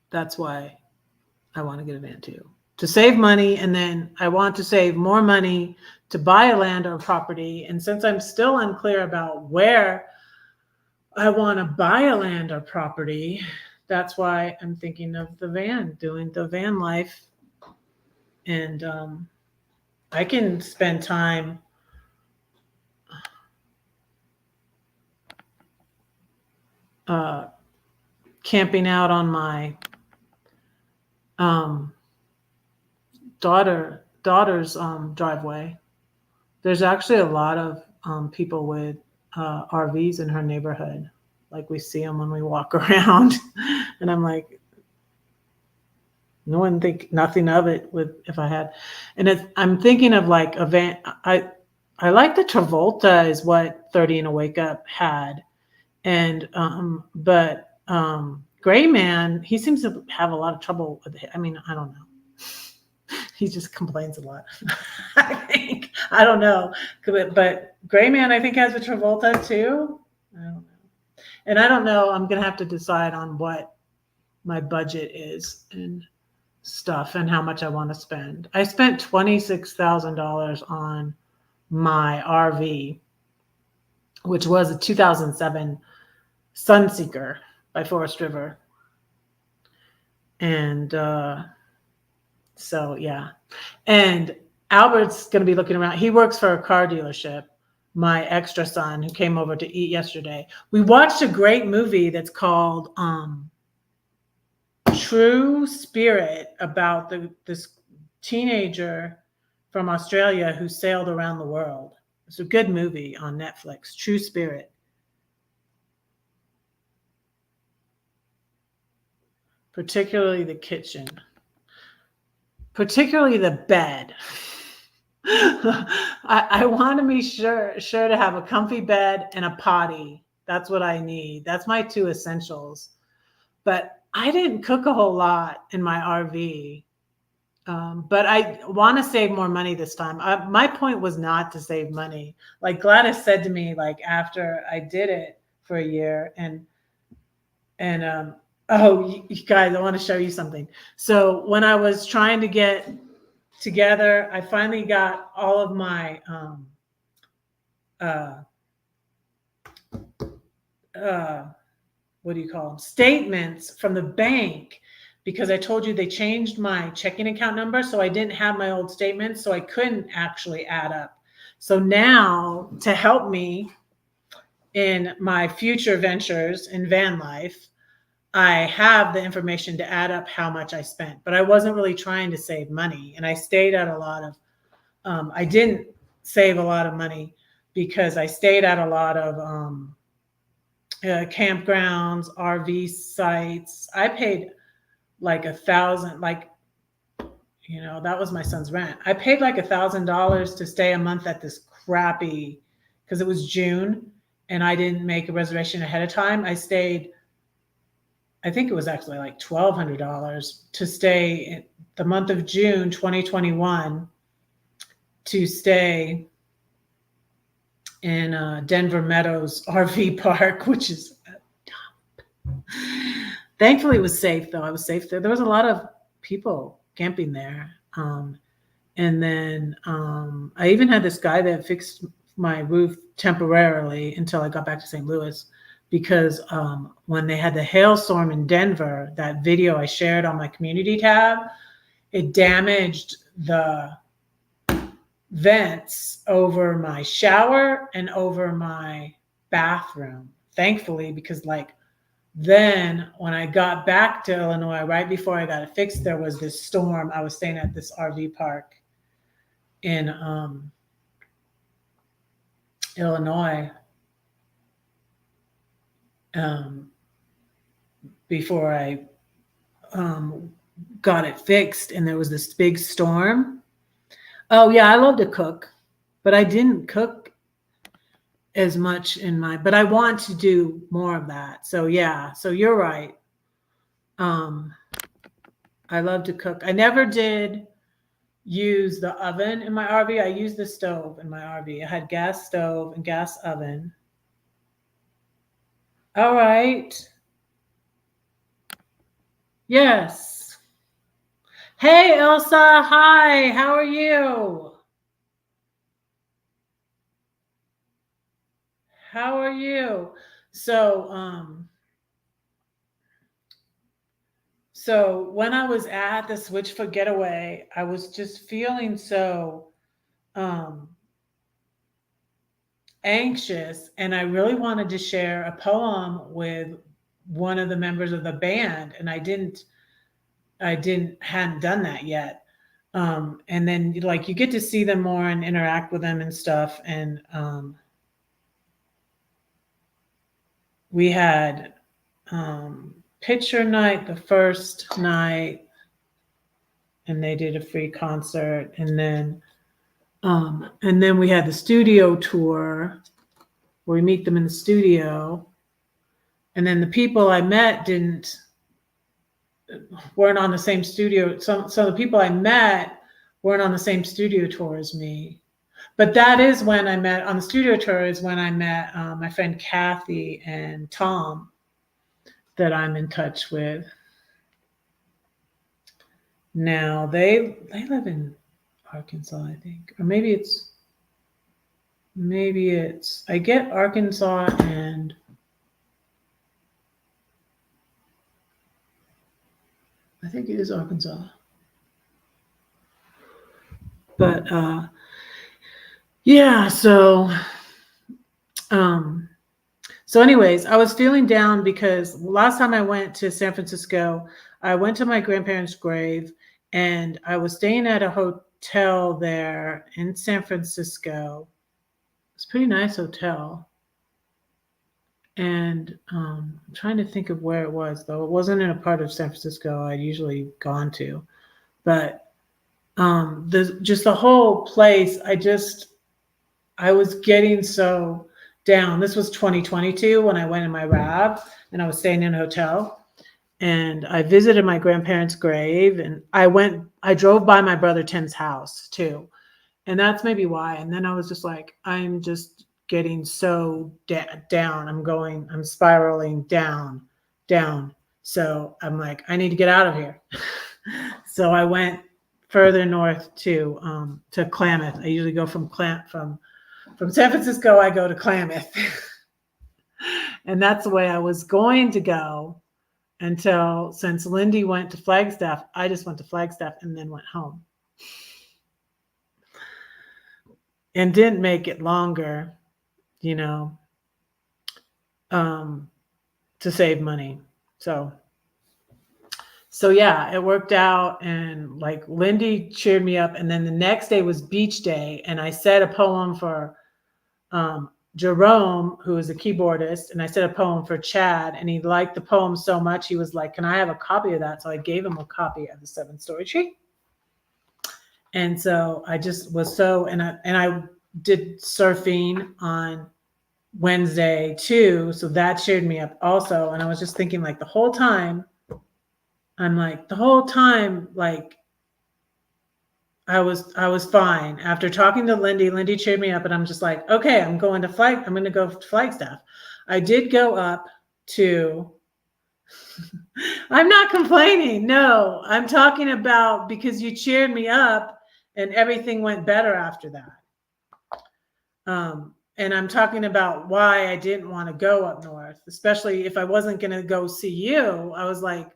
that's why I want to get a van too, to save money. And then I want to save more money to buy a land or property. And since I'm still unclear about where I want to buy a land or property, that's why I'm thinking of the van, doing the van life. And I can spend time camping out on my daughter's driveway. There's actually a lot of people with RVs in her neighborhood. Like, we see them when we walk around, and I'm like, no one think nothing of it if I had. And I'm thinking of like a van. I like the Travolta is what 30 and a Wake Up had. And but Gray Man, he seems to have a lot of trouble with it. I mean, I don't know. He just complains a lot. I think. I don't know. But Gray Man, I think, has a Travolta too. I don't know. And I don't know. I'm going to have to decide on what my budget is and stuff and how much I want to spend. I spent $26,000 on my RV, which was a 2007 Sunseeker by Forest River. And so, yeah. And Albert's going to be looking around. He works for a car dealership, my extra son, who came over to eat yesterday. We watched a great movie that's called True Spirit, about this teenager from Australia who sailed around the world. It's a good movie on Netflix, True Spirit. Particularly the kitchen. Particularly the bed. I want to be sure to have a comfy bed and a potty. That's what I need. That's my 2 essentials. But I didn't cook a whole lot in my RV. But I want to save more money this time. My point was not to save money. Like Gladys said to me, like after I did it for a year, and oh, you guys, I want to show you something. So when I was trying to get together, I finally got all of my uh, what do you call them, statements from the bank, because I told you they changed my checking account number, so I didn't have my old statements, so I couldn't actually add up. So now, to help me in my future ventures in van life, I have the information to add up how much I spent. But I wasn't really trying to save money, and I stayed at a lot of I didn't save a lot of money because I stayed at a lot of campgrounds, RV sites. I paid like $1,000, like, that was my son's rent. I paid like $1,000 to stay a month at this crappy, because it was June and I didn't make a reservation ahead of time. I stayed, I think it was actually like $1,200 to stay in the month of June 2021, to stay in Denver Meadows RV park, which is dump. Thankfully, it was safe, though. I was safe there. There was a lot of people camping there. And then I even had this guy that fixed my roof temporarily until I got back to St. Louis, because when they had the hailstorm in Denver, that video I shared on my community tab, it damaged the vents over my shower and over my bathroom. Thankfully, because like then when I got back to Illinois, right before I got it fixed, there was this storm. I was staying at this RV park in Illinois before I got it fixed, and there was this big storm. Oh yeah, I love to cook, but I didn't cook as much but I want to do more of that. So yeah, so you're right. I love to cook. I never did use the oven in my RV. I used the stove in my RV. I had gas stove and gas oven. All right. Yes. Hey, Elsa. Hi. How are you? How are you? So when I was at the Switchfoot Getaway, I was just feeling so anxious, and I really wanted to share a poem with one of the members of the band, and I hadn't done that yet. And then like you get to see them more and interact with them and stuff, and we had picture night the first night, and they did a free concert, and then we had the studio tour where we meet them in the studio, and then the people I met weren't on the same studio. So the people I met weren't on the same studio tour as me. But that is when I met on the studio tour is when I met my friend Kathy and Tom that I'm in touch with now. They live in Arkansas, I think, or maybe it's I get Arkansas and I think it is Arkansas. But yeah, so anyways, I was feeling down because last time I went to San Francisco, I went to my grandparents' grave, and I was staying at a hotel there in San Francisco. It's a pretty nice hotel. And I'm trying to think of where it was, though. It wasn't in a part of San Francisco I'd usually gone to. But just the whole place, I was getting so down. This was 2022 when I went in my RAV, and I was staying in a hotel. and I visited my grandparents' grave, and I drove by my brother Tim's house too. And that's maybe why. And then I was just like, I'm just getting so down. I'm spiraling down, down. So I'm like, I need to get out of here. So I went further north to Klamath. I usually go from San Francisco. I go to Klamath, and that's the way I was going to go until since Lindy went to Flagstaff. I just went to Flagstaff and then went home. And didn't make it longer, you know, to save money. So yeah, it worked out, and like Lindy cheered me up, and then the next day was beach day, and I said a poem for Jerome, who is a keyboardist, and I said a poem for Chad, and he liked the poem so much he was like, "Can I have a copy of that?" So I gave him a copy of the 7-Story Tree. And so I just was so, and I did surfing on Wednesday too, so that cheered me up also. And I was just thinking, like, the whole time, like I was fine. After talking to Lindy cheered me up, and I'm just like, okay, I'm going to go to Flagstaff. I did go up to I'm not complaining. No, I'm talking about because you cheered me up and everything went better after that. And I'm talking about why I didn't want to go up north, especially if I wasn't going to go see you. I was like,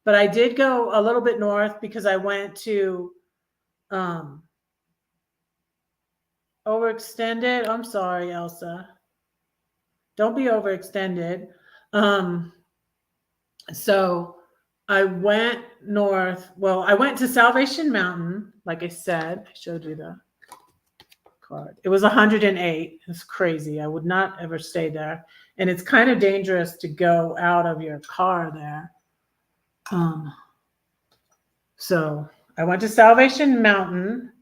but I did go a little bit north because I went to overextended. I'm sorry, Elsa. Don't be overextended. So I went north. Well, I went to Salvation Mountain. Like I said, I showed you the card. It was 108. It's crazy. I would not ever stay there. And it's kind of dangerous to go out of your car there. So I went to Salvation Mountain,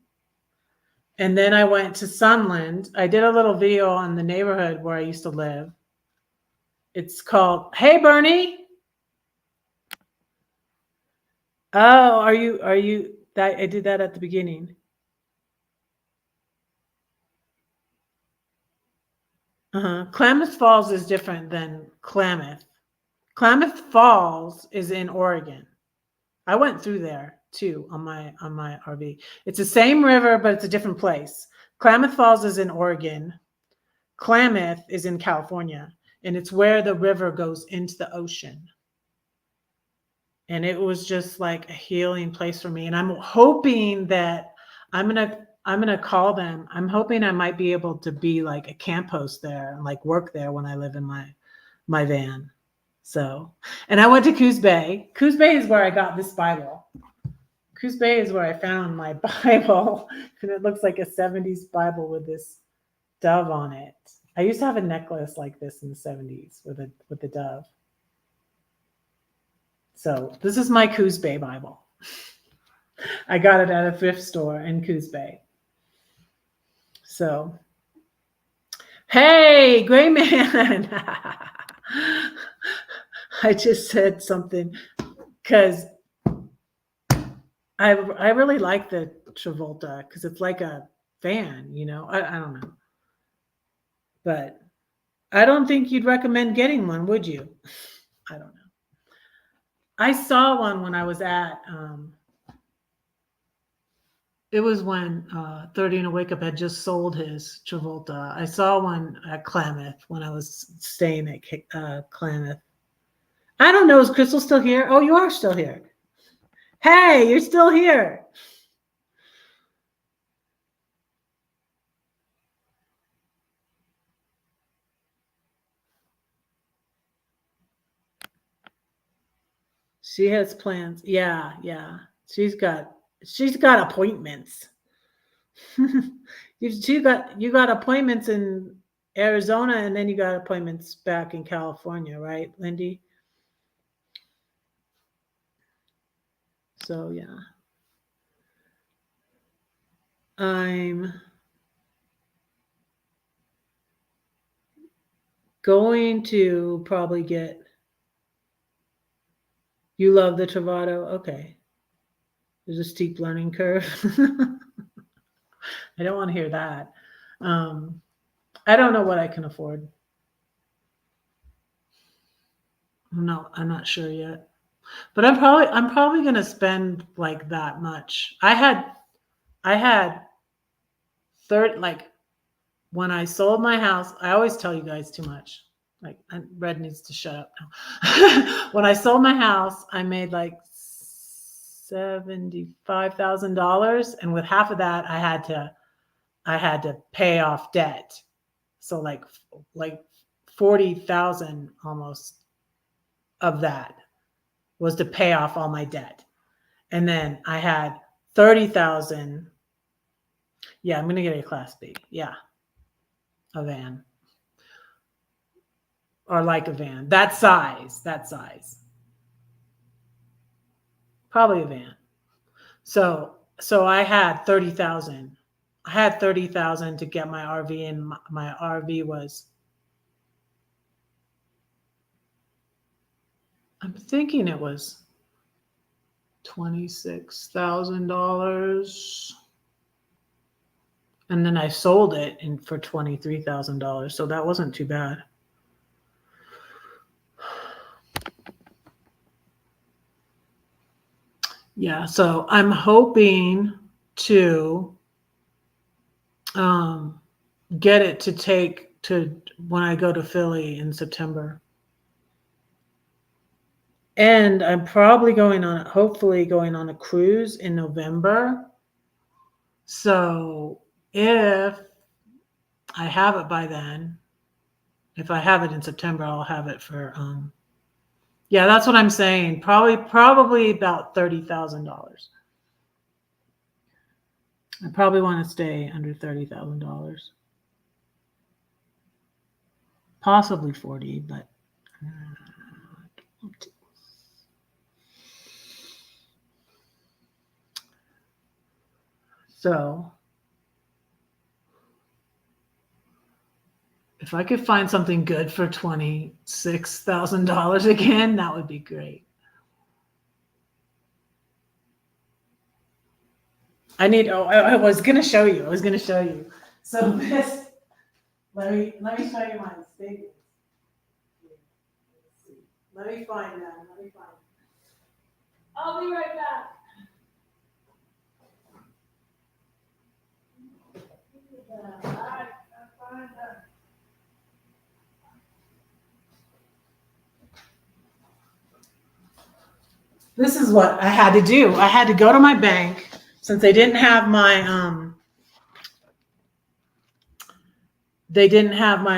and then I went to Sunland. I did a little video on the neighborhood where I used to live. It's called Hey Bernie. Oh, are you that I did that at the beginning. Klamath Falls is different than Klamath. Klamath Falls is in Oregon. I went through there too on my RV. It's the same river, but it's a different place. Klamath Falls is in Oregon. Klamath is in California, and it's where the river goes into the ocean. And it was just like a healing place for me. And I'm hoping that I'm gonna call them. I'm hoping I might be able to be like a camp host there and like work there when I live in my van. So, and I went to Coos Bay. Coos Bay is where I got this Bible. Coos Bay is where I found my Bible, and it looks like a 70s Bible with this dove on it. I used to have a necklace like this in the 70s with the dove. So this is my Coos Bay Bible. I got it at a thrift store in Coos Bay. So, hey, Gray Man. I just said something because I really like the Travolta because it's like a fan, you know. I don't know. But I don't think you'd recommend getting one, would you? I don't know. I saw one when I was at it was when 30 and a Wake Up had just sold his Travolta. I saw one at Klamath when I was staying at Klamath. I don't know, is Crystal still here? Oh, you are still here. Hey, you're still here. She has plans. Yeah, yeah. She's got appointments. you got appointments in Arizona, and then you got appointments back in California, right, Lindy? So yeah. I'm going to probably get You love the Travato? Okay. There's a steep learning curve. I don't want to hear that. I don't know what I can afford. No, I'm not sure yet. But I'm probably gonna spend like that much. I had third like when I sold my house, I always tell you guys too much. Like Red needs to shut up now. When I sold my house, I made like $75,000, and with half of that, I had to pay off debt. So like 40,000 almost of that was to pay off all my debt, and then I had 30,000. Yeah, I'm gonna get a Class B. Yeah, a van. Or like a van. That size. Probably a van. So I had 30,000. I had 30,000 to get my RV, and my RV was, I'm thinking it was $26,000. And then I sold it for $23,000. So that wasn't too bad. Yeah, so I'm hoping to get it to take to when I go to Philly in September. And I'm probably hopefully going on a cruise in November. So if I have it by then, if I have it in September, I'll have it for, yeah, that's what I'm saying. Probably about $30,000. I probably want to stay under $30,000. Possibly 40, but so if I could find something good for $26,000 again, that would be great. I was going to show you. So this, let me show you my statements. Let me find them. I'll be right back. This is what I had to do. I had to go to my bank since they didn't have my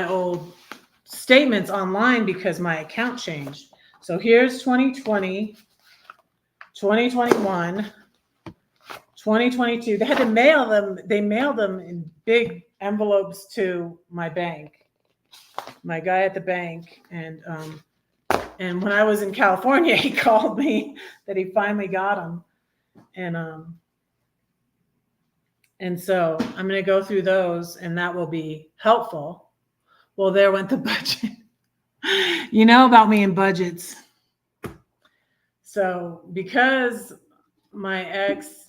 old statements online because my account changed. So here's 2020, 2021, 2022. They had to mail them. They mailed them in big envelopes to my bank, my guy at the bank. And when I was in California, he called me that he finally got them. And so I'm going to go through those, and that will be helpful. Well, there went the budget. You know about me and budgets. So because my ex's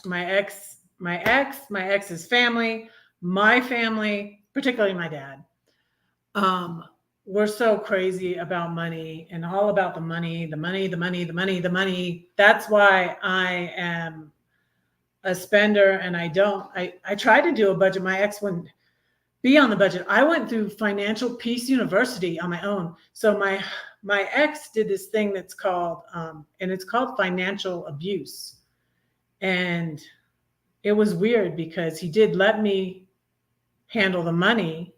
family, my family, particularly my dad, we're so crazy about money and all about the money. That's why I am a spender, and I tried to do a budget. My ex wouldn't be on the budget. I went through Financial Peace University on my own. So my ex did this thing that's called, and it's called financial abuse. And it was weird because he did let me handle the money,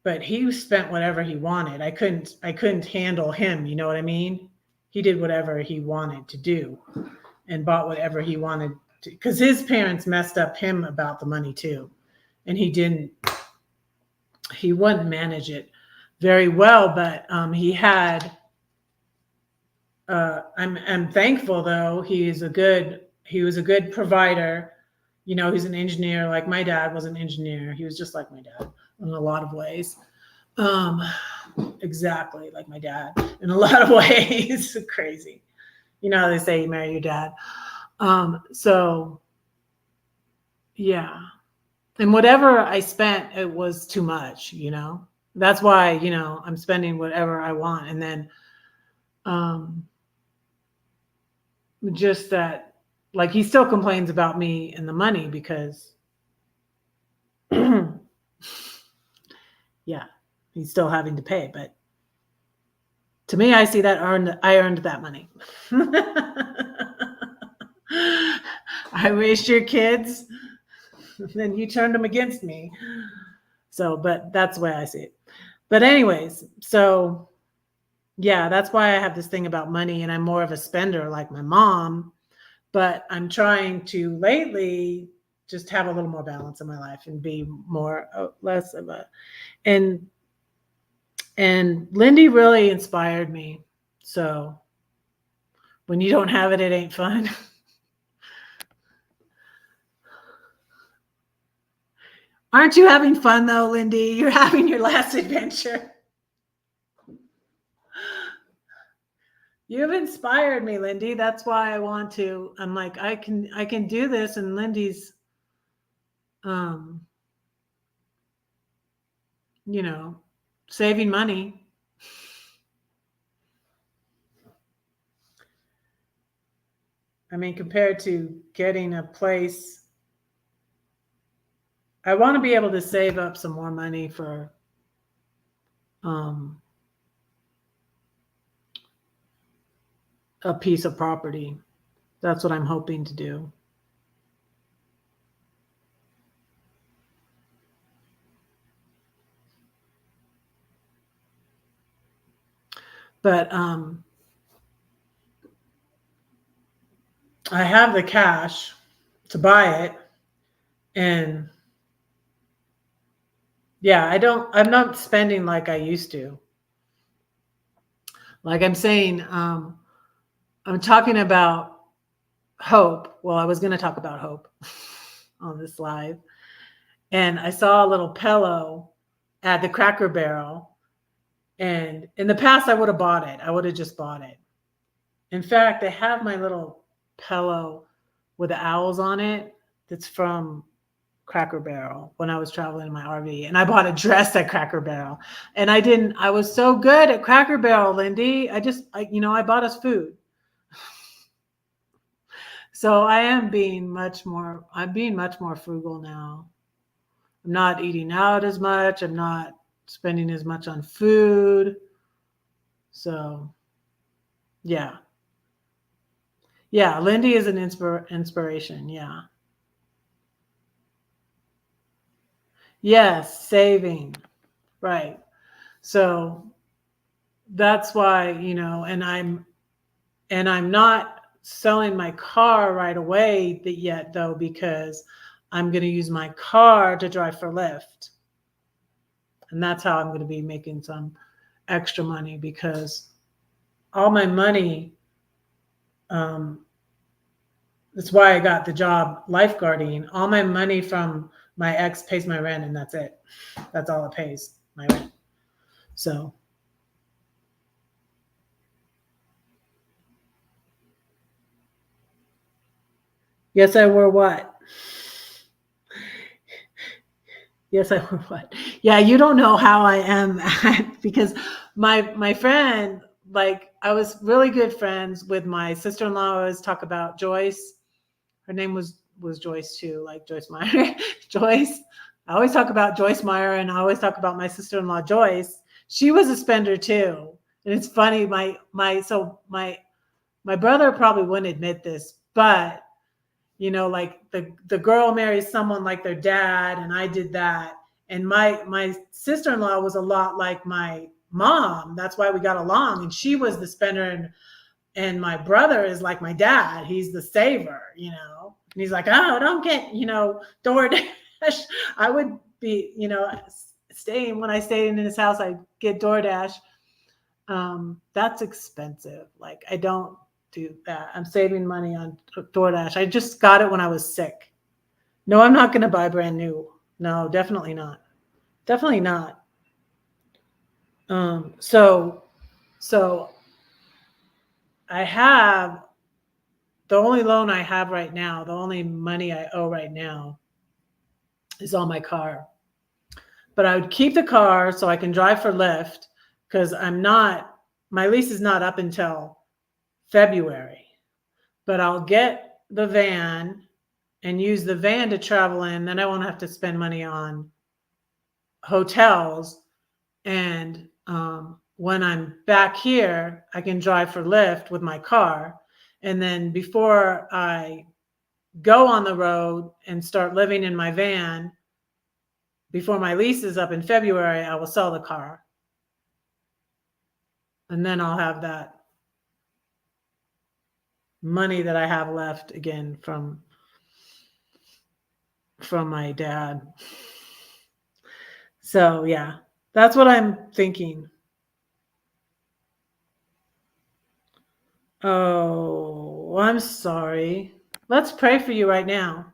but he spent whatever he wanted. I couldn't handle him. You know what I mean? He did whatever he wanted to do and bought whatever he wanted to, because his parents messed up him about the money too. And he wouldn't manage it very well, but he had, I'm thankful though. He was a good provider. You know, he's an engineer. Like my dad was an engineer. He was just like my dad in a lot of ways. Exactly like my dad in a lot of ways. Crazy. You know how they say you marry your dad. So yeah. And whatever I spent, it was too much, you know. That's why, you know, I'm spending whatever I want. And then um just that, like, he still complains about me and the money because yeah, he's still having to pay. But to me, I see that I earned that money. I raised your kids, then you turned them against me. So, but that's the way I see it. But anyways, so yeah, that's why I have this thing about money, and I'm more of a spender like my mom. But I'm trying to lately just have a little more balance in my life and be more less of a and Lindy really inspired me. So when you don't have it, it ain't fun. Aren't you having fun though, Lindy? You're having your last adventure. You've inspired me, Lindy. That's why I want to. I'm like, I can do this. And Lindy's, um, you know, saving money. I mean, compared to getting a place, I want to be able to save up some more money for um, a piece of property. That's what I'm hoping to do. But I have the cash to buy it. And yeah, I'm not spending like I used to. Like I'm saying, I'm talking about hope. Well, I was going to talk about hope on this live. And I saw a little pillow at the Cracker Barrel. And in the past, I would have bought it. I would have just bought it. In fact, I have my little pillow with the owls on it that's from Cracker Barrel when I was traveling in my RV. And I bought a dress at Cracker Barrel. And I was so good at Cracker Barrel, Lindy. I bought us food. So I'm being much more frugal now. I'm not eating out as much. I'm not spending as much on food. So, yeah. Yeah, Lindy is an inspiration. Yeah. Yes, saving. Right. So that's why, and I'm not selling my car right away yet though, because I'm going to use my car to drive for Lyft. And that's how I'm going to be making some extra money, because all my money, um, that's why I got the job lifeguarding. All my money from my ex pays my rent, and that's it. That's all it pays, my rent. So, yes, I were what? Yes, I were what? Yeah, you don't know how I am because my friend, like, I was really good friends with my sister-in-law. I always talk about Joyce. Her name was Joyce too, like Joyce Meyer. Joyce. I always talk about Joyce Meyer, and I always talk about my sister-in-law Joyce. She was a spender too, and it's funny. My brother probably wouldn't admit this, but like the girl marries someone like their dad, and I did that. And my sister-in-law was a lot like my mom. That's why we got along, and she was the spender, and my brother is like my dad. He's the saver. And he's like, oh, don't get, DoorDash. I would be, when I stayed in his house, I get DoorDash. That's expensive. Like, I don't do that. I'm saving money on DoorDash. I just got it when I was sick. No, I'm not going to buy brand new. No, definitely not. Definitely not. So I have the only loan I have right now, the only money I owe right now is on my car. But I would keep the car so I can drive for Lyft because my lease is not up until February. But I'll get the van and use the van to travel in. Then I won't have to spend money on hotels. And when I'm back here, I can drive for Lyft with my car. And then before I go on the road and start living in my van, before my lease is up in February, I will sell the car. And then I'll have that money that I have left again from my dad. So yeah, that's what I'm thinking. Oh, I'm sorry. Let's pray for you right now.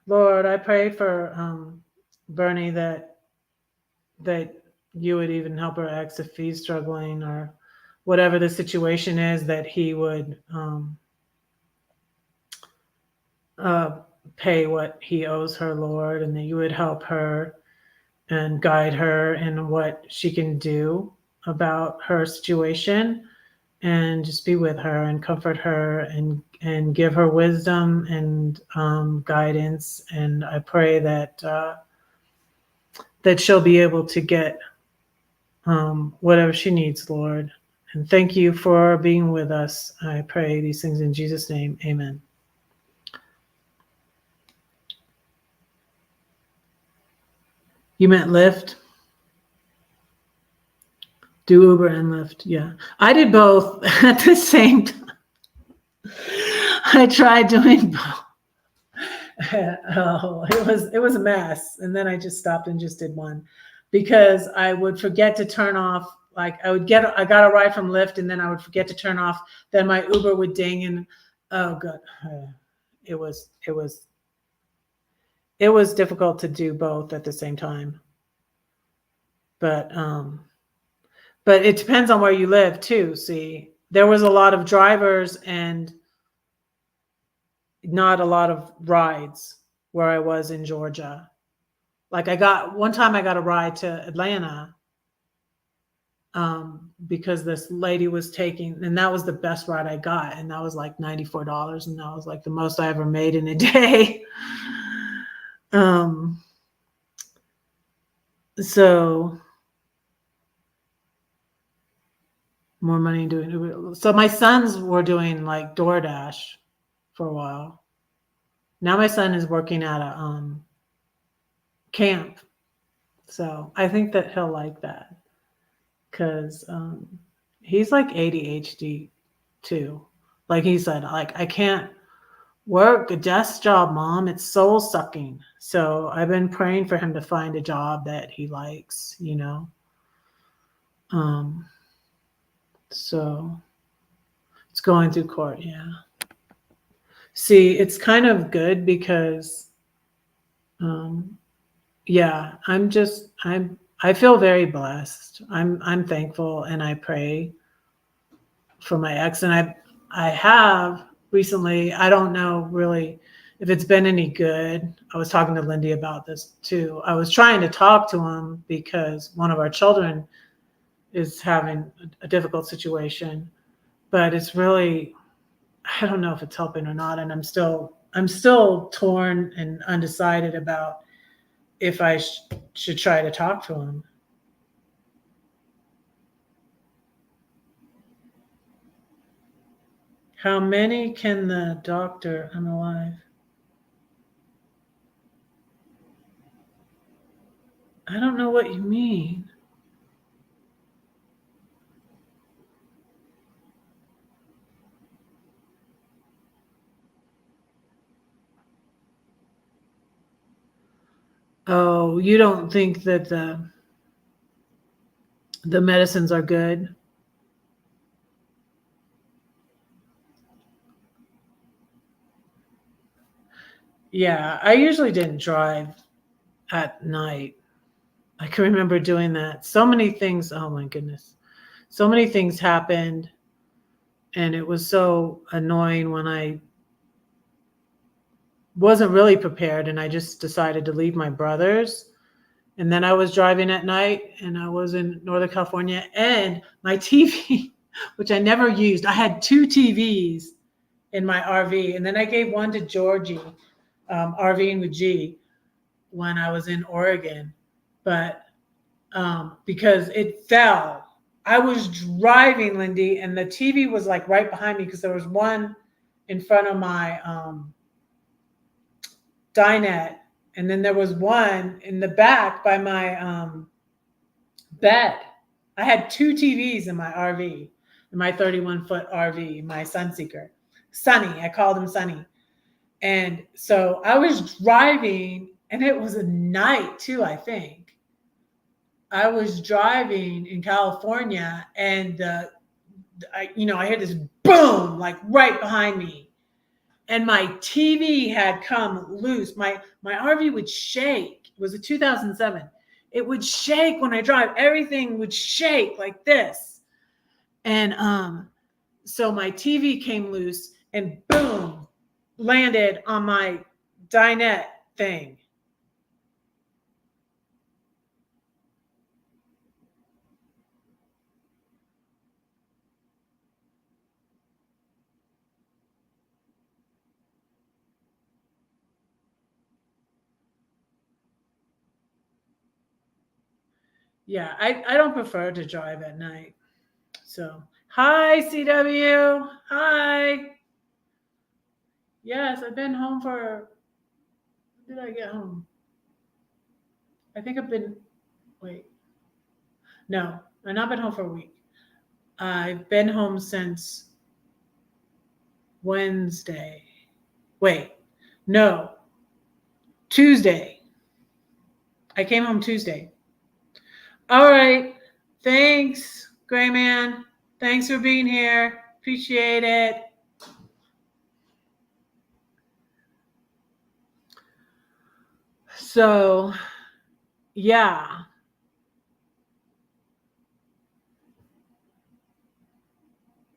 Lord, I pray for Bernie that you would even help her ex if he's struggling or whatever the situation is, that he would pay what he owes her, Lord, and that you would help her and guide her in what she can do about her situation, and just be with her and comfort her and give her wisdom and guidance. And I pray that she'll be able to get whatever she needs, Lord. And thank you for being with us. I pray these things in Jesus' name. Amen. You meant Lyft? Do Uber and Lyft. Yeah. I did both at the same time. I tried doing both. Oh, it was a mess. And then I just stopped and just did one because I would forget to turn off. Like I got a ride from Lyft and then I would forget to turn off. Then my Uber would ding and oh God, it was difficult to do both at the same time. But it depends on where you live too. See, there was a lot of drivers and not a lot of rides where I was in Georgia. Like one time I got a ride to Atlanta because this lady was taking, and that was the best ride I got. And that was like $94. And that was like the most I ever made in a day. So more money doing it. So my sons were doing like DoorDash for a while. Now my son is working at a camp. So I think that he'll like that because he's like ADHD too. Like he said, like, I can't work a desk job, Mom. It's soul sucking. So I've been praying for him to find a job that he likes, you know. So it's going through court, yeah. See, it's kind of good because yeah, I feel very blessed. I'm thankful, and I pray for my ex. And I have recently, I don't know really if it's been any good. I was talking to Lindy about this too. I was trying to talk to him because one of our children is having a difficult situation, but it's really, I don't know if it's helping or not. And I'm still torn and undecided about if I should try to talk to him. How many can the doctor? I'm alive. I don't know what you mean. Oh, you don't think that the medicines are good? Yeah, I usually didn't drive at night. I can remember doing that. So many things. Oh my goodness. So many things happened. And it was so annoying when I wasn't really prepared and I just decided to leave my brother's. And then I was driving at night and I was in Northern California and my TV, which I never used, I had two TVs in my RV. And then I gave one to Georgie, RVing with G, when I was in Oregon. But because it fell, I was driving, Lindy, and the TV was like right behind me because there was one in front of my dinette, and then there was one in the back by my bed. I had two TVs in my RV, in my 31-foot RV, my Sunseeker. Sunny, I called him Sunny. And so I was driving, and it was a night too, I think. I was driving in California, and I hear this boom, like right behind me. And my TV had come loose. My RV would shake. It was a 2007. It would shake when I drive. Everything would shake like this. And so my TV came loose and boom, landed on my dinette thing. Yeah, I don't prefer to drive at night. So, hi, CW. Hi. Yes, I've been home for, when did I get home? I think I've been, wait, no, I've not been home for a week. I've been home since Wednesday. Wait, no, Tuesday. I came home Tuesday. All right. Thanks, Gray Man. Thanks for being here. Appreciate it. So, yeah.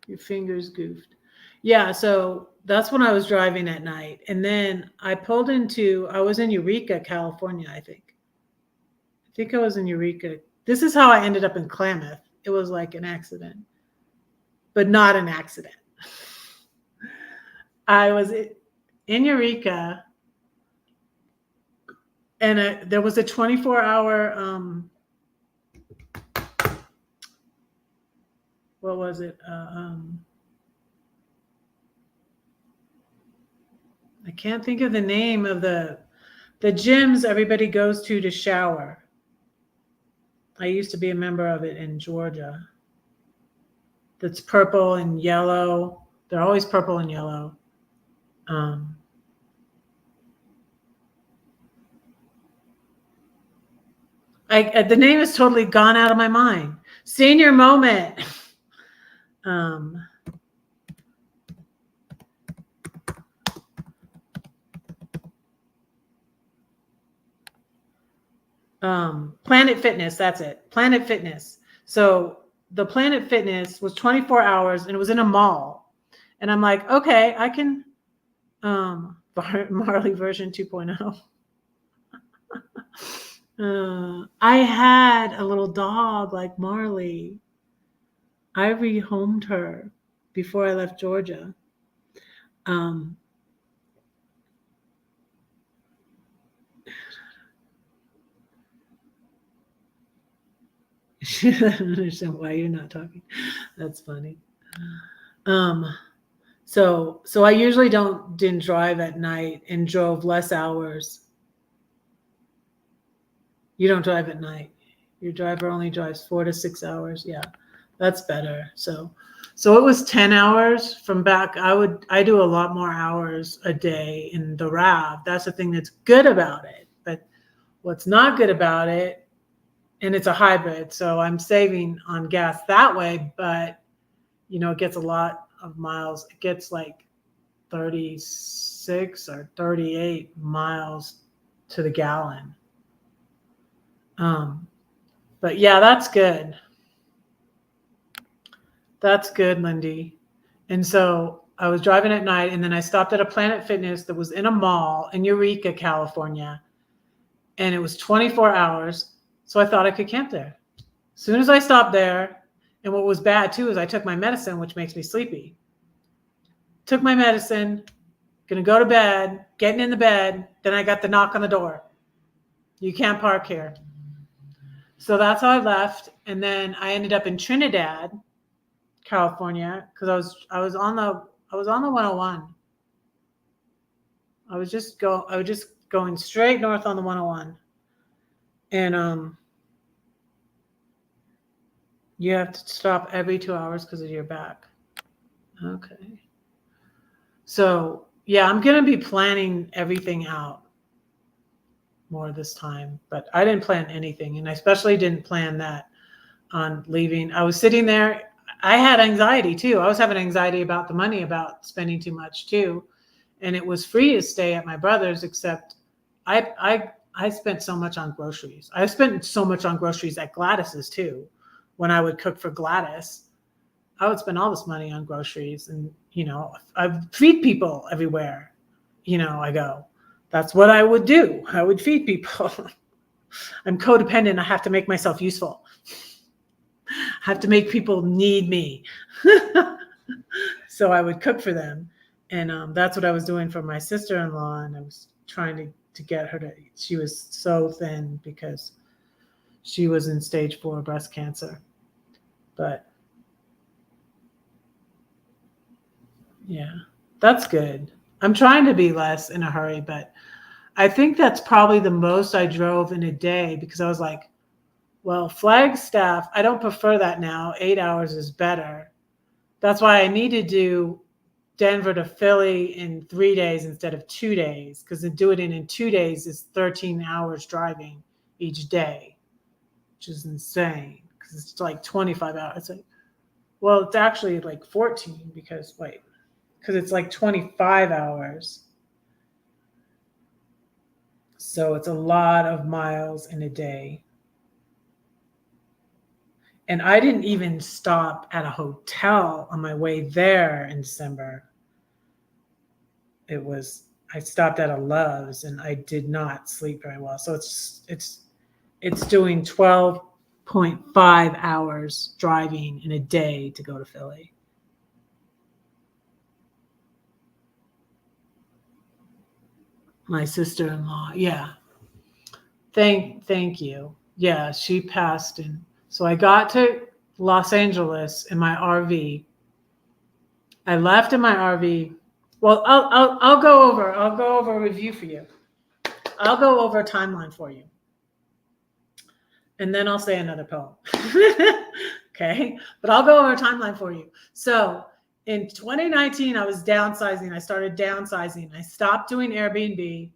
Your fingers goofed. Yeah, so that's when I was driving at night. And then I was in Eureka, California, I think. I think I was in Eureka. This is how I ended up in Klamath. It was like an accident, but not an accident. I was in Eureka, and there was a 24-hour, what was it? I can't think of the name of the gyms everybody goes to shower. I used to be a member of it in Georgia. That's purple and yellow. They're always purple and yellow. The name has totally gone out of my mind. Senior moment. Planet Fitness. That's it. Planet Fitness. So the Planet Fitness was 24 hours and it was in a mall. And I'm like, okay, I can, Marley version 2.0. I had a little dog like Marley. I rehomed her before I left Georgia. I don't understand why you're not talking. That's funny. So I usually didn't drive at night and drove less hours. You don't drive at night. Your driver only drives 4 to 6 hours. Yeah, that's better. So it was 10 hours from back. I do a lot more hours a day in the RAV. That's the thing that's good about it. But what's not good about it, and it's a hybrid, so I'm saving on gas that way, but it gets a lot of miles. It gets like 36 or 38 miles to the gallon. But yeah, that's good. That's good, Lindy. And so I was driving at night, and then I stopped at a Planet Fitness that was in a mall in Eureka, California, and it was 24 hours. So I thought I could camp there. As soon as I stopped there, and what was bad too is I took my medicine, which makes me sleepy. Took my medicine, gonna go to bed, getting in the bed, then I got the knock on the door. You can't park here. So that's how I left, and then I ended up in Trinidad, California, because I was on the 101. I was just going straight north on the 101, and you have to stop every 2 hours because of your back. Okay. So yeah, I'm gonna be planning everything out more this time, but I didn't plan anything, and I especially didn't plan that on leaving. I was sitting there. I had anxiety too. I was having anxiety about the money, about spending too much too. And it was free to stay at my brother's, except I spent so much on groceries. I spent so much on groceries at Gladys's too. When I would cook for Gladys, I would spend all this money on groceries, and I feed people everywhere. I go. That's what I would do. I would feed people. I'm codependent. I have to make myself useful. I have to make people need me. So I would cook for them. And that's what I was doing for my sister-in-law. And I was trying to get her to, she was so thin because she was in stage 4 breast cancer. But yeah, that's good. I'm trying to be less in a hurry, but I think that's probably the most I drove in a day, because I was like, well, Flagstaff, I don't prefer that now. 8 hours is better. That's why I need to do Denver to Philly in 3 days instead of 2 days, because to do it in 2 days is 13 hours driving each day, which is insane, because it's like 25 hours. It's like, well, it's actually like 14 because it's like 25 hours. So it's a lot of miles in a day. And I didn't even stop at a hotel on my way there in December. I stopped at a Love's, and I did not sleep very well. So it's doing 12.5 hours driving in a day to go to Philly. My sister-in-law, yeah. Thank you. Yeah, she passed, and so I got to Los Angeles in my RV. I left in my RV. Well, I'll go over a review for you. I'll go over a timeline for you, and then I'll say another poem. Okay, but I'll go over a timeline for you. So in 2019, I was downsizing. I started downsizing. I stopped doing Airbnb,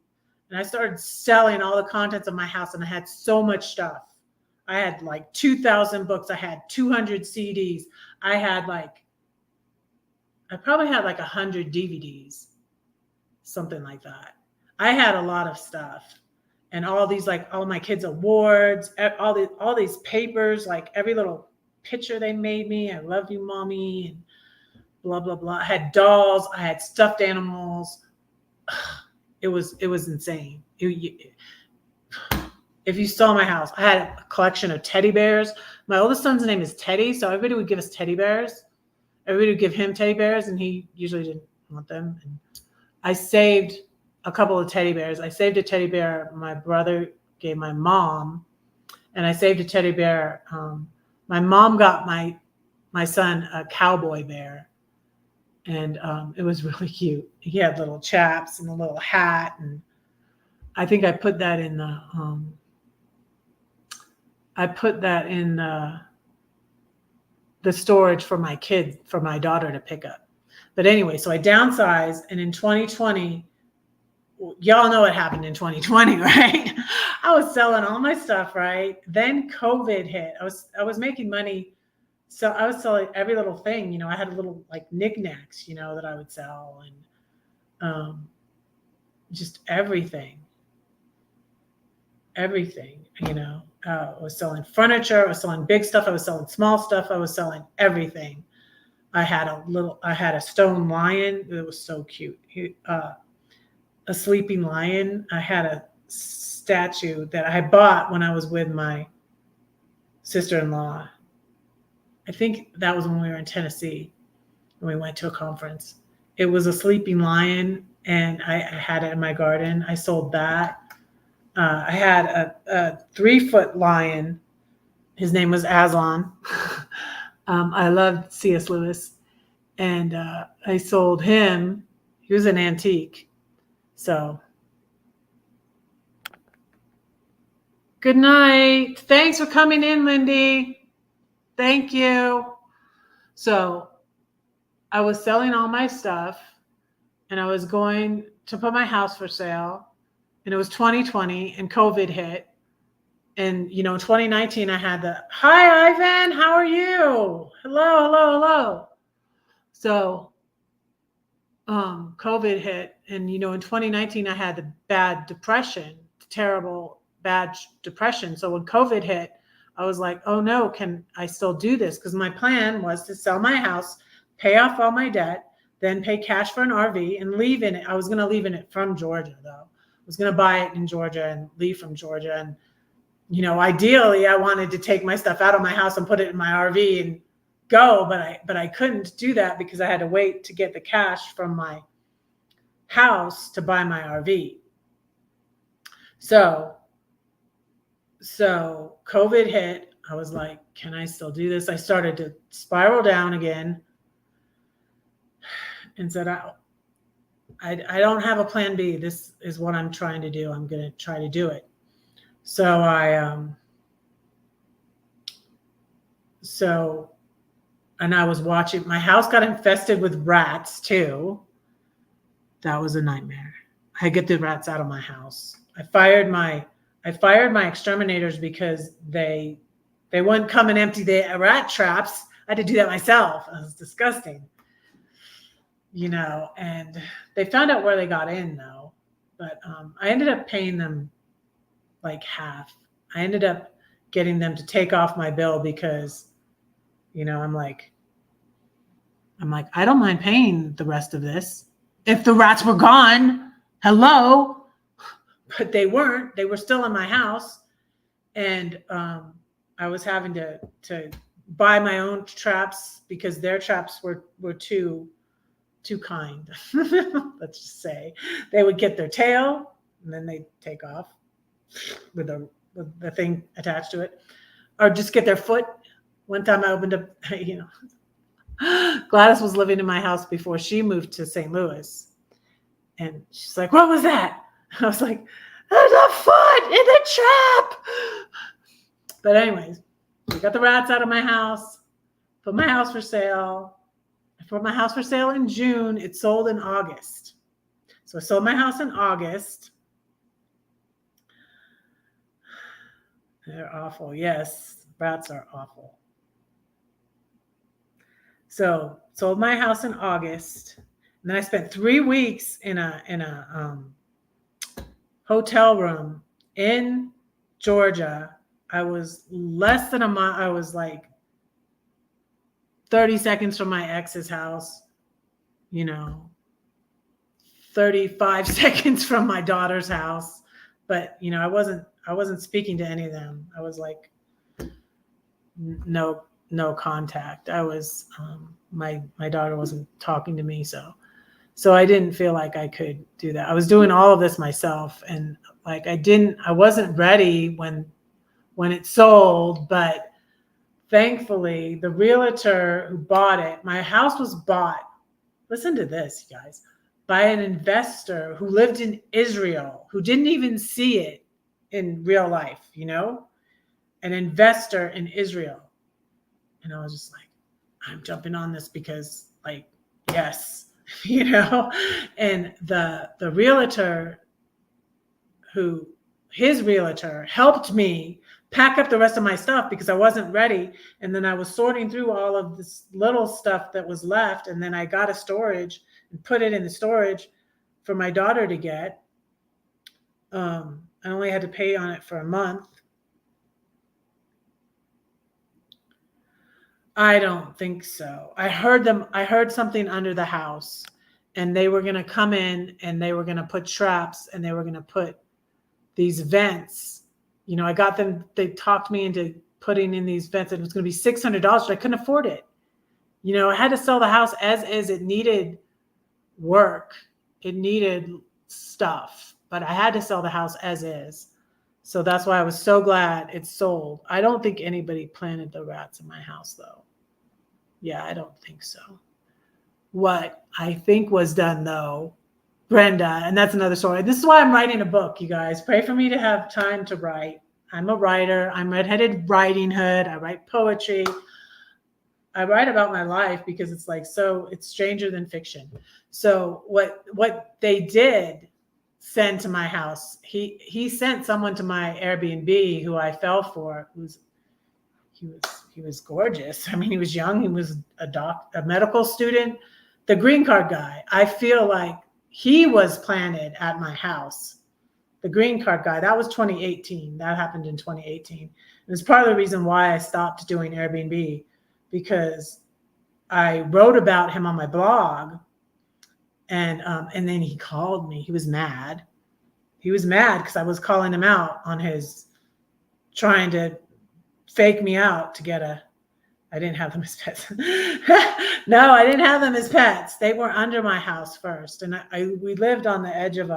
and I started selling all the contents of my house. And I had so much stuff. I had like 2,000 books. I had 200 CDs. I probably had like 100 DVDs, something like that. I had a lot of stuff, and all these, like all my kids' awards, all these papers, like every little picture they made me. I love you, mommy, and blah blah blah. I had dolls. I had stuffed animals. It was insane. If you saw my house, I had a collection of teddy bears. My oldest son's name is Teddy, so everybody would give us teddy bears. Everybody would give him teddy bears, and he usually didn't want them. And I saved a couple of teddy bears. I saved a teddy bear my brother gave my mom, and I saved a teddy bear. My mom got my son a cowboy bear, and it was really cute. He had little chaps and a little hat, and I think I put that in the storage for my daughter to pick up. But anyway, so I downsized, and in 2020, y'all know what happened in 2020, right? I was selling all my stuff, right? Then COVID hit. I was making money, so I was selling every little thing. I had a little like knickknacks, that I would sell, and just everything. everything, you know. I was selling furniture, I was selling big stuff, I was selling small stuff, I was selling everything. I had a stone lion. It was so cute. A sleeping lion. I had a statue that I bought when I was with my sister-in-law. I think that was when we were in Tennessee when we went to a conference. It was a sleeping lion, and I had it in my garden. I sold that. I had a 3-foot lion. His name was Aslan. I loved C.S. Lewis, and I sold him. He was an antique. So, good night. Thanks for coming in, Lindy. Thank you. So, I was selling all my stuff, and I was going to put my house for sale, and it was 2020, and COVID hit. And, you know, 2019, I had hi, Ivan, how are you? Hello. So, COVID hit. And, you know, in 2019, I had the bad depression, terrible, bad depression. So when COVID hit, I was like, oh no, can I still do this? Because my plan was to sell my house, pay off all my debt, then pay cash for an RV and leave in it. I was going to leave in it from Georgia, though. I was going to buy it in Georgia and leave from Georgia. And, you know, ideally, I wanted to take my stuff out of my house and put it in my RV and go, but I couldn't do that because I had to wait to get the cash from my house to buy my RV. So COVID hit. I was like, can I still do this? I started to spiral down again and said, I don't have a plan B. This is what I'm trying to do. I'm going to try to do it. So and I was watching, my house got infested with rats too. That was a nightmare. I get the rats out of my house. I fired my exterminators because they wouldn't come and empty the rat traps. I had to do that myself. It was disgusting. You know, and they found out where they got in though. But I ended up paying them like half. I ended up getting them to take off my bill because, you know, I'm like, I don't mind paying the rest of this if the rats were gone. Hello. But they weren't. They were still in my house. And I was having to buy my own traps because their traps were too kind. Let's just say they would get their tail and then they'd take off with the thing attached to it, or just get their foot. One time I opened up, you know, Gladys was living in my house before she moved to St. Louis. And she's like, what was that? I was like, there's a foot in the trap. But anyways, we got the rats out of my house, put my house for sale. I put my house for sale in June. It sold in August. So I sold my house in August. They're awful. Yes, rats are awful. So sold my house in August. And then I spent 3 weeks in a hotel room in Georgia. I was less than a month. I was like 30 seconds from my ex's house, you know, 35 seconds from my daughter's house. But, you know, I wasn't speaking to any of them. I was like, no contact. I was, my daughter wasn't talking to me. So I didn't feel like I could do that. I was doing all of this myself. And like, I wasn't ready when it sold, but thankfully the realtor who bought it, my house was bought. Listen to this, you guys, by an investor who lived in Israel, who didn't even see it in real life, you know, an investor in Israel. And I was just like, I'm jumping on this because, like, yes, you know. And the realtor his realtor helped me pack up the rest of my stuff because I wasn't ready. And then I was sorting through all of this little stuff that was left. And then I got a storage and put it in the storage for my daughter to get. I only had to pay on it for a month. I don't think so. I heard something under the house, and they were going to come in and they were going to put traps and they were going to put these vents. I got them, they talked me into putting in these vents, and it was going to be $600, but I couldn't afford it. I had to sell the house as is. It needed work. It needed stuff, but I had to sell the house as is. So that's why I was so glad it sold. I don't think anybody planted the rats in my house, though. Yeah, I don't think so. What I think was done, though, Brenda, and that's another story. This is why I'm writing a book, you guys. Pray for me to have time to write. I'm a writer. I'm Redheaded Writing Hood. I write poetry. I write about my life because it's like, so it's stranger than fiction. So what they did send to my house, he sent someone to my Airbnb who I fell for. He was gorgeous. I mean, he was young. He was a medical student, the green card guy. I feel like he was planted at my house. The green card guy, that was 2018. That happened in 2018. It was part of the reason why I stopped doing Airbnb, because I wrote about him on my blog, and then he called me. He was mad. He was mad because I was calling him out on his trying to fake me out to get I didn't have them as pets. No, I didn't have them as pets. They were under my house first. And we lived on the edge of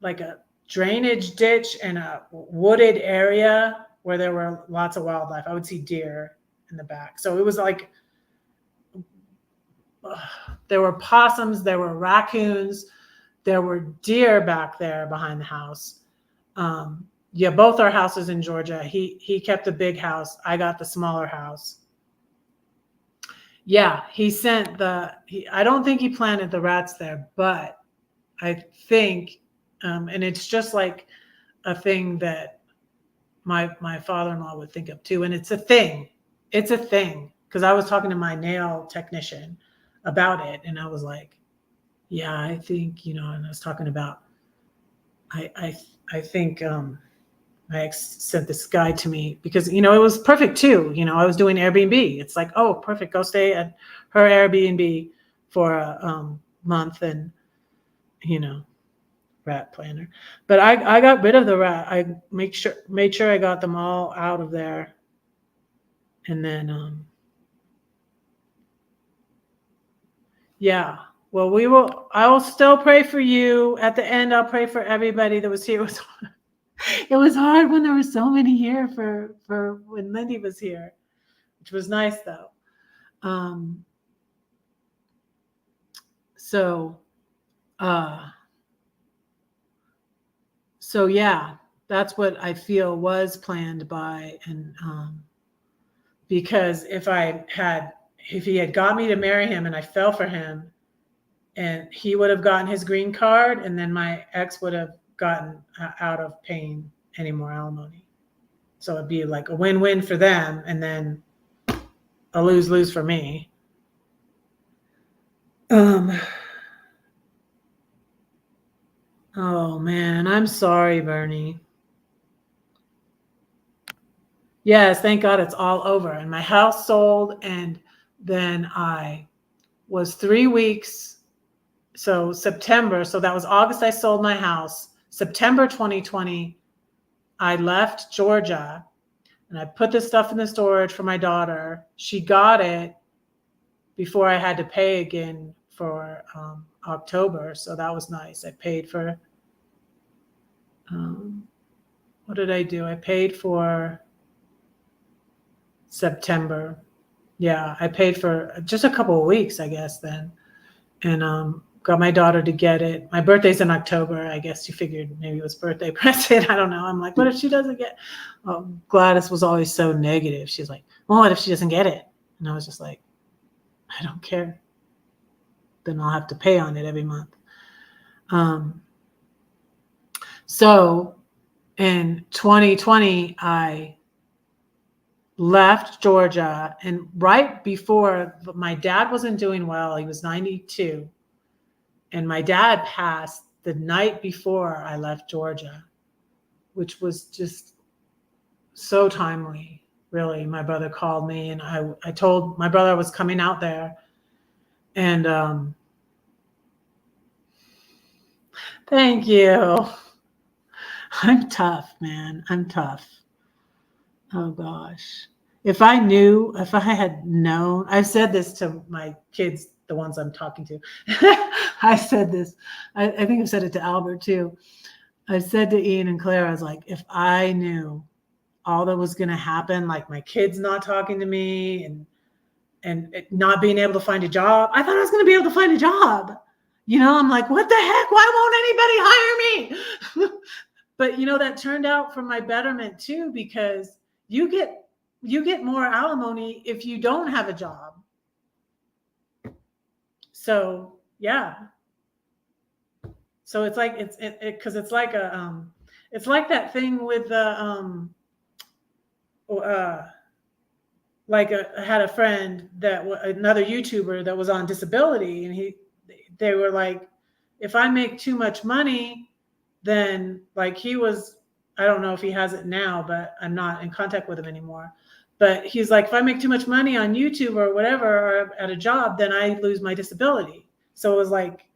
like a drainage ditch and a wooded area where there were lots of wildlife. I would see deer in the back. So it was like, there were possums, there were raccoons, there were deer back there behind the house. Yeah, both our houses in Georgia. He kept the big house. I got the smaller house. Yeah, he sent I don't think he planted the rats there, but I think, and it's just like a thing that my father-in-law would think of too. And it's a thing. It's a thing. Because I was talking to my nail technician about it, and I was like, yeah, I think, and I was talking about, I think my ex sent this guy to me because, it was perfect too. I was doing Airbnb. It's like, oh, perfect. Go stay at her Airbnb for a month and, rat planner. But I got rid of the rat. I made sure I got them all out of there. And then, yeah. Well, I will still pray for you. At the end, I'll pray for everybody that was here. It was hard when there were so many here for when Lindy was here, which was nice though. So yeah, that's what I feel was planned by, and because if he had got me to marry him and I fell for him, and he would have gotten his green card, and then my ex would have gotten out of paying any more alimony. So it'd be like a win-win for them, and then a lose-lose for me. Oh man, I'm sorry, Bernie. Yes, thank God it's all over. And my house sold, and then I was 3 weeks. So September, so that was August, I sold my house. September 2020, I left Georgia, and I put this stuff in the storage for my daughter. She got it before I had to pay again for October. So that was nice. I paid for, what did I do? I paid for September. Yeah, I paid for just a couple of weeks, I guess, then. And got my daughter to get it. My birthday's in October. I guess you figured maybe it was birthday present. I don't know. I'm like, what if she doesn't get? Oh, Gladys was always so negative. She's like, well, what if she doesn't get it? And I was just like, I don't care. Then I'll have to pay on it every month. So in 2020, I left Georgia, and right before, my dad wasn't doing well. He was 92. And my dad passed the night before I left Georgia, which was just so timely. Really, my brother called me, and I told my brother I was coming out there. And thank you. I'm tough, man. I'm tough. Oh gosh. If I had known, I've said this to my kids, the ones I'm talking to. I said this. I think I've said it to Albert too. I said to Ian and Claire, I was like, if I knew all that was going to happen, like my kids not talking to me and not being able to find a job, I thought I was going to be able to find a job. I'm like, what the heck? Why won't anybody hire me? But that turned out for my betterment too, because you get more alimony if you don't have a job. So yeah. So it's like because it's like it's like that thing with the I had a friend another YouTuber that was on disability, and they were like, if I make too much money, then like he was, I don't know if he has it now, but I'm not in contact with him anymore. But he's like, if I make too much money on YouTube or whatever, or at a job, then I lose my disability. So it was like,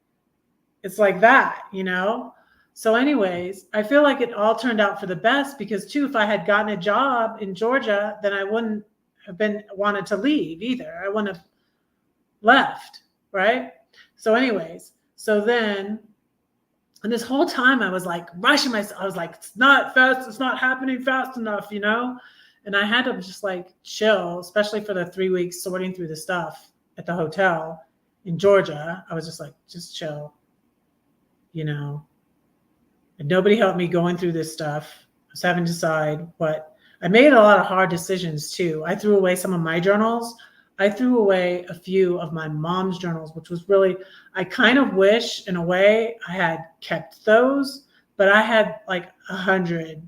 it's like that, So anyways, I feel like it all turned out for the best, because too, if I had gotten a job in Georgia, then I wouldn't have wanted to leave either. I wouldn't have left, right? So anyways, so then, and this whole time I was like rushing myself. I was like, it's not happening fast enough, And I had to just like chill, especially for the 3 weeks sorting through the stuff at the hotel in Georgia. I was just like, just chill, And nobody helped me going through this stuff. I was having to decide what. I made a lot of hard decisions too. I threw away some of my journals. I threw away a few of my mom's journals, which was really, I kind of wish in a way I had kept those, but I had like 100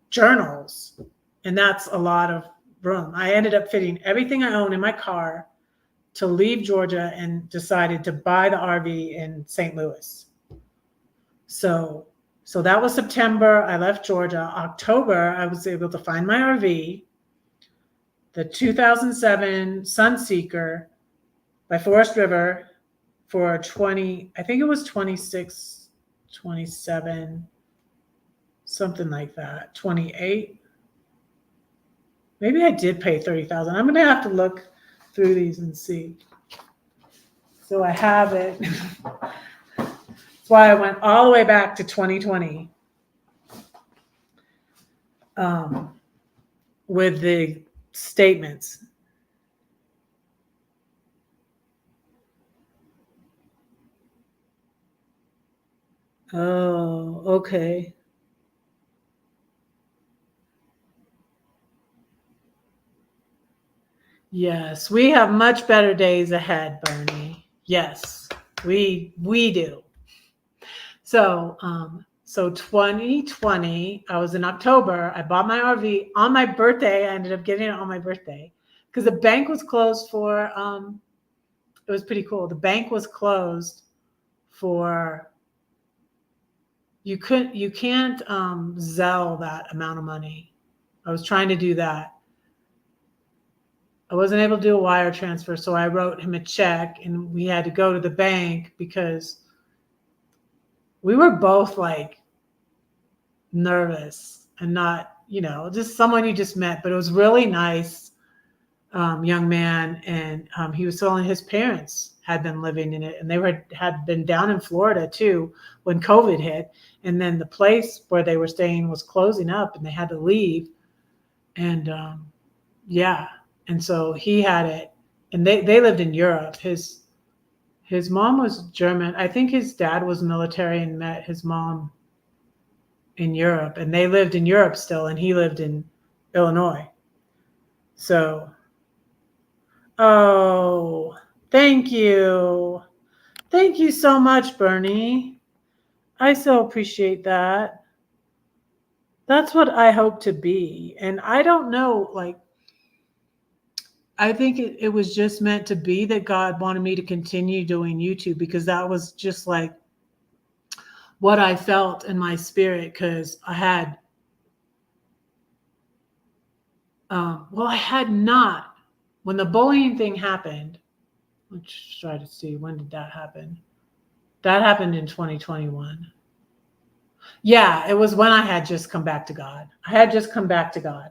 journals, and that's a lot of room. I ended up fitting everything I own in my car to leave Georgia, and decided to buy the RV in St. Louis. So that was September. I left Georgia. October, I was able to find my RV, the 2007 Sunseeker by Forest River, for I think it was 26, 27, something like that, 28. Maybe I did pay $30,000. I'm going to have to look through these and see. So I have it. That's why I went all the way back to 2020 with the statements. Oh, okay. Yes, we have much better days ahead, Bernie. Yes, we do. So 2020, I was in October. I bought my RV on my birthday. I ended up getting it on my birthday because the bank was closed for. It was pretty cool. The bank was closed for. You can't Zelle that amount of money. I was trying to do that. I wasn't able to do a wire transfer, so I wrote him a check, and we had to go to the bank because we were both like nervous and not, just someone you just met, but it was really nice young man. And he was telling his parents had been living in it, and they had been down in Florida too when COVID hit. And then the place where they were staying was closing up and they had to leave. And yeah. And so he had it, and they lived in Europe. His mom was German. I think his dad was military and met his mom in Europe, and they lived in Europe still, and he lived in Illinois. So, oh, thank you. Thank you so much, Bernie. I so appreciate that. That's what I hope to be. And I don't know, I think it was just meant to be that God wanted me to continue doing YouTube, because that was just like what I felt in my spirit, because I had, I had not, when the bullying thing happened, let's try to see, when did that happen? That happened in 2021. Yeah, it was when I had just come back to God. I had just come back to God.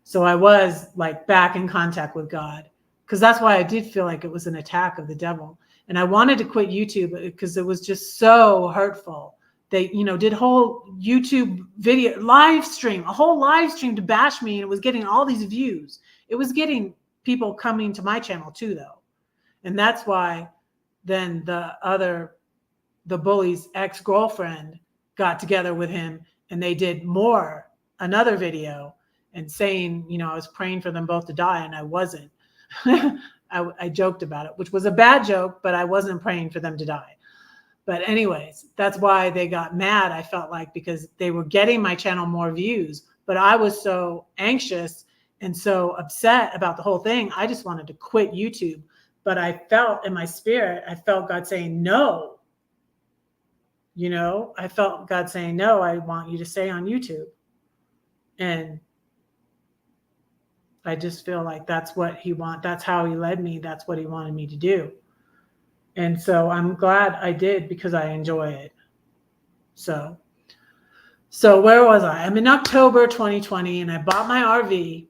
So I was like back in contact with God, because that's why I did feel like it was an attack of the devil. And I wanted to quit YouTube because it was just so hurtful. They, did whole YouTube video live stream, a whole live stream to bash me, and it was getting all these views. It was getting people coming to my channel too, though. And that's why then the bully's ex-girlfriend got together with him, and they did another video, and saying, I was praying for them both to die, and I wasn't. I joked about it, which was a bad joke, but I wasn't praying for them to die. But anyways, that's why they got mad, I felt like, because they were getting my channel more views, but I was so anxious and so upset about the whole thing. I just wanted to quit YouTube. But I felt in my spirit, I felt God saying, no. I felt God saying, no, I want you to stay on YouTube. And I just feel like that's what that's how he led me. That's what he wanted me to do. And so I'm glad I did, because I enjoy it. So where was I? I'm in October 2020, and I bought my RV,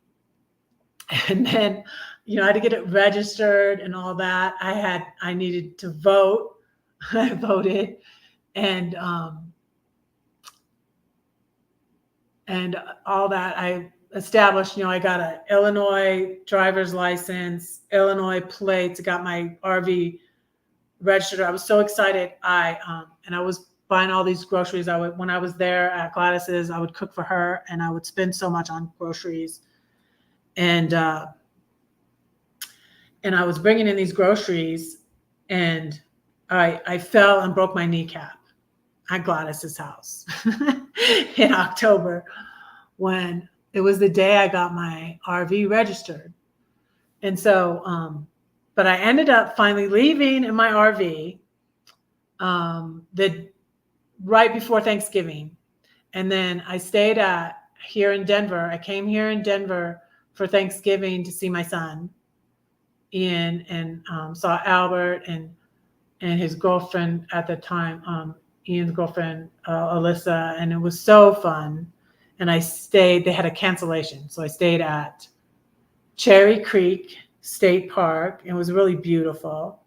and then, I had to get it registered and all that. I needed to vote. I voted, and all that. I established, I got an Illinois driver's license, Illinois plates, I got my RV registered. I was so excited. And I was buying all these groceries. When I was there at Gladys's, I would cook for her, and I would spend so much on groceries. And I was bringing in these groceries, and I fell and broke my kneecap at Gladys's house in October, when it was the day I got my RV registered. And so, but I ended up finally leaving in my RV right before Thanksgiving. And then I stayed here in Denver. I came here in Denver for Thanksgiving to see my son, Ian, and saw Albert and his girlfriend at the time, Ian's girlfriend, Alyssa, and it was so fun. And I stayed, they had a cancellation. So I stayed at Cherry Creek State Park. It was really beautiful.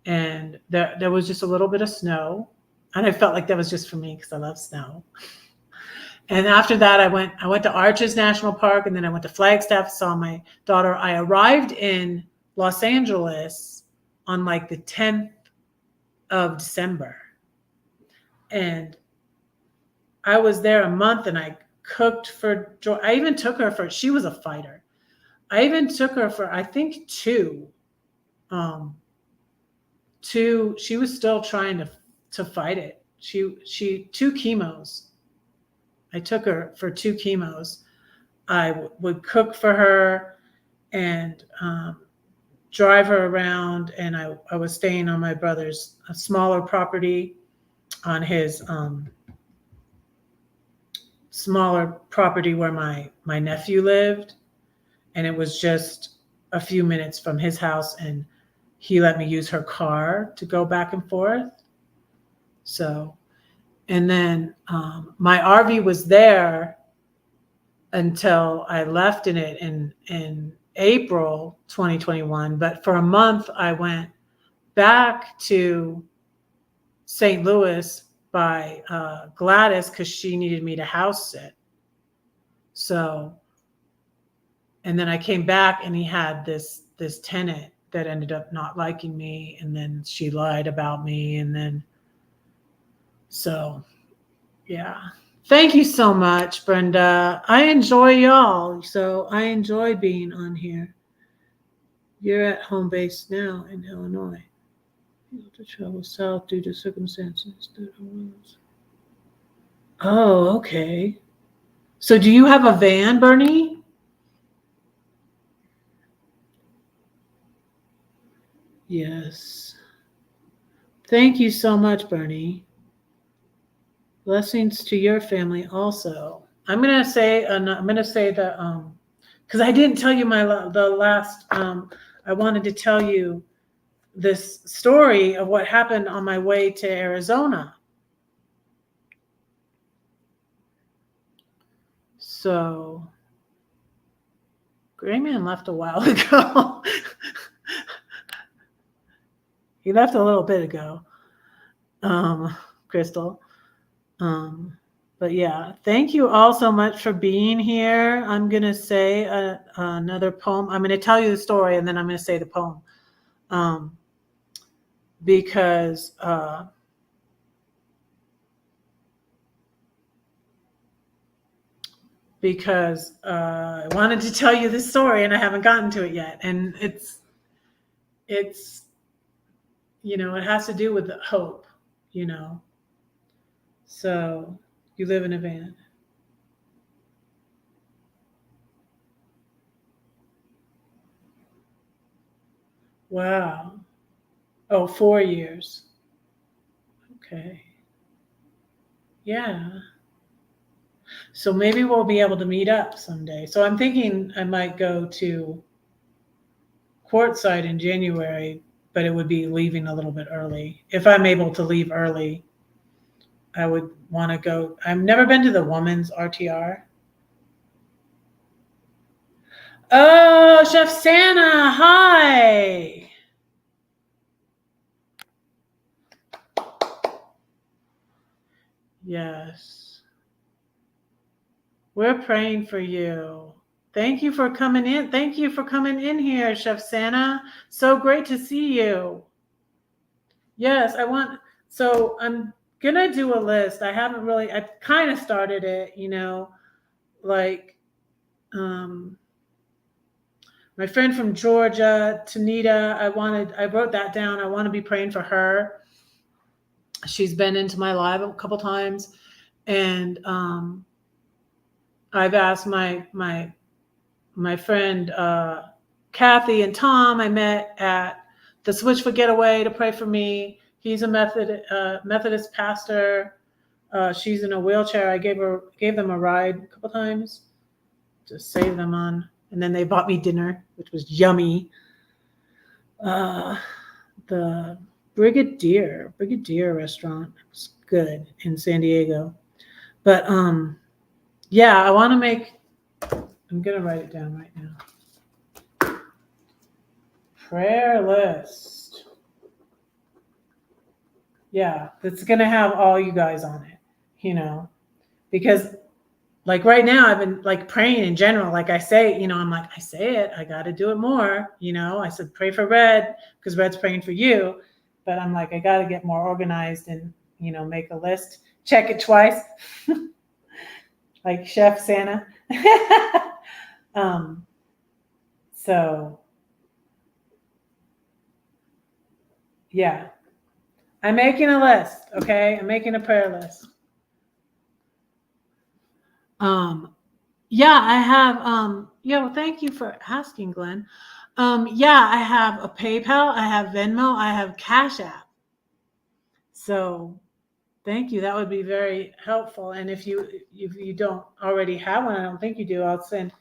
And there was just a little bit of snow. And I felt like that was just for me, because I love snow. And after that, I went to Arches National Park, and then I went to Flagstaff, saw my daughter. I arrived in Los Angeles on like the 10th of December. And I was there a month, and I cooked for Joy. I even took her she was a fighter. I even took her for, I think, two. She was still trying to fight it. She 2 chemos. I took her for 2 chemos. I would cook for her and drive her around. And I was staying on my brother's smaller property, on his smaller property where my nephew lived. And it was just a few minutes from his house, and he let me use her car to go back and forth. So, and then my RV was there until I left in it in April 2021. But for a month, I went back to St. Louis by Gladys, because she needed me to house sit. So, and then I came back, and he had this tenant that ended up not liking me, and then she lied about me, and then so yeah. Thank you so much, Brenda. I enjoy y'all. So I enjoy being on here. You're at home base now in Illinois. You have to travel south due to circumstances that arose. Oh, okay. So do you have a van, Bernie? Yes. Thank you so much, Bernie. Blessings to your family also. I'm gonna say the because I didn't tell you the last I wanted to tell you this story of what happened on my way to Arizona. So Gray Man left a while ago. He left a little bit ago. Crystal. But yeah, thank you all so much for being here. I'm going to say another poem. I'm going to tell you the story and then I'm going to say the poem. Because I wanted to tell you this story and I haven't gotten to it yet. And it's, it has to do with hope, So you live in a van. Wow. Oh, 4 years. Okay. Yeah. So maybe we'll be able to meet up someday. So I'm thinking I might go to Quartzsite in January, but it would be leaving a little bit early. If I'm able to leave early, I would want to go. I've never been to the woman's RTR. Oh, Chef Santa, hi. Yes. We're praying for you. Thank you for coming in. Thank you for coming in here, Chef Santa. So great to see you. Yes, so I'm gonna do a list. I kind of started it, like my friend from Georgia, Tanita, I wrote that down. I want to be praying for her. She's been into my live a couple times. And I've asked my friend Kathy and Tom I met at the Switchfoot Getaway to pray for me. He's a Methodist pastor. She's in a wheelchair. I gave them a ride a couple times to save them on, and then they bought me dinner, which was yummy. The Brigadier restaurant was good in San Diego. But yeah, I'm gonna write it down right now. Prayer list. Yeah, that's gonna have all you guys on it, because like right now I've been like praying in general. Like I say, I'm like, I say it, I got to do it more. I said, pray for Red because Red's praying for you. But I'm like, I got to get more organized and, make a list, check it twice. Like Chef Santa. So yeah, I'm making a list. Okay. I'm making a prayer list. Yeah, I have, well, thank you for asking, Glenn. Yeah, I have a PayPal, I have Venmo, I have Cash App. So thank you. That would be very helpful. And if you don't already have one, I don't think you do, I'll send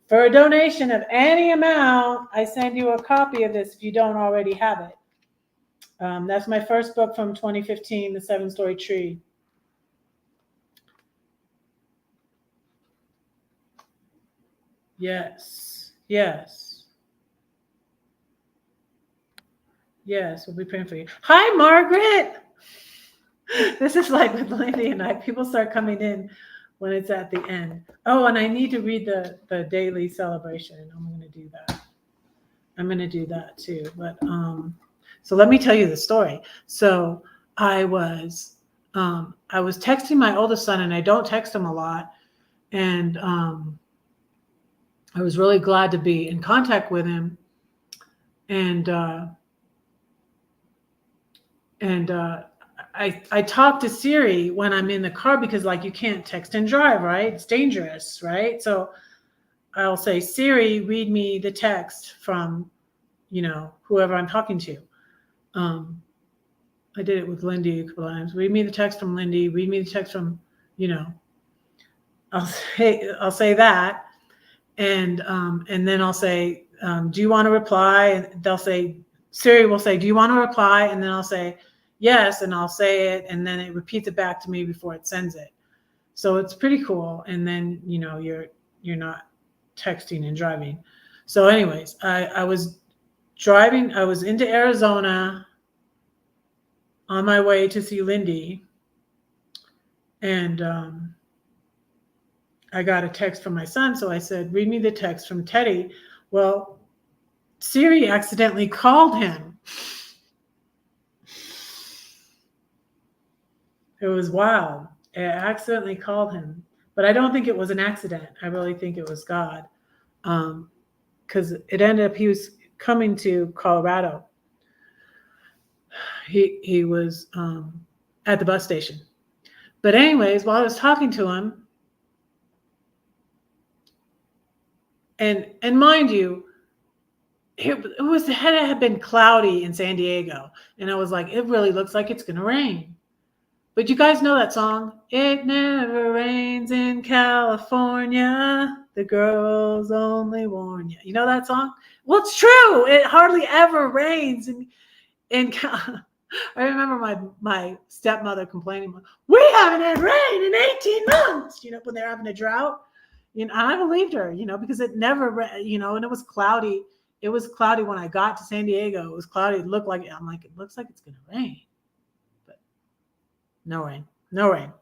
for a donation of any amount. I send you a copy of this if you don't already have it. That's my first book from 2015, The 7-Story Tree. Yes. We'll be praying for you. Hi, Margaret. This is like with Lindy and I, people start coming in when it's at the end. Oh, and I need to read the daily celebration. I'm going to do that. I'm going to do that too. But so let me tell you the story. So I was texting my oldest son, and I don't text him a lot. And I was really glad to be in contact with him. And I talk to Siri when I'm in the car because like you can't text and drive, right? It's dangerous, right? So I'll say, Siri, read me the text from, whoever I'm talking to. I did it with Lindy a couple of times. Read me the text from Lindy. Read me the text from, you know, I'll say that, and then I'll say, do you want to reply? And they'll say, Siri will say, do you want to reply? And then I'll say yes, and I'll say it, and then it repeats it back to me before it sends it. So it's pretty cool. And then you're not texting and driving. So, anyways, I was driving. I was into Arizona on my way to see Lindy, and I got a text from my son. So I said, read me the text from Teddy. Well, Siri accidentally called him. It was wild. It accidentally called him. But I don't think it was an accident. I really think it was God. Because it ended up, he was coming to Colorado. He was at the bus station. But anyways, while I was talking to him, and mind you, it had been cloudy in San Diego, and I was like, it really looks like it's gonna rain. But you guys know that song, "It Never Rains in California, the girls only warn you." You know that song? Well, it's true. It hardly ever rains in I remember my stepmother complaining, we haven't had rain in 18 months, when they're having a drought. And I believed her, because it never, and it was cloudy. It was cloudy when I got to San Diego. It was cloudy. It looked like, I'm like, it looks like it's going to rain. But no rain.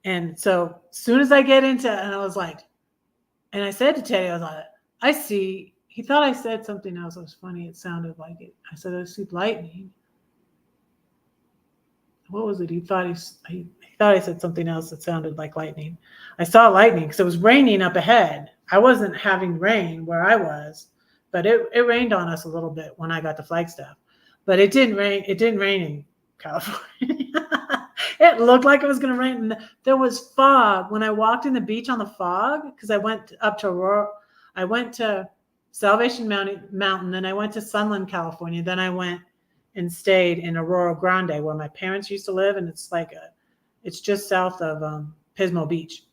And so as soon as I get into, and I was like, and I said to Teddy, I was like, I see, he thought I said something else. It was funny. It sounded like it. I said, I see lightning. What was it? He thought I said something else that sounded like lightning. I saw lightning because it was raining up ahead. I wasn't having rain where I was, but it rained on us a little bit when I got to Flagstaff. But it didn't rain. It didn't rain in California. It looked like it was going to rain. There was fog when I walked in the beach on the fog, because I went up to Aurora. I went to Salvation Mountain, then I went to Sunland, California. Then I went and stayed in Aurora Grande, where my parents used to live, and it's just south of Pismo Beach.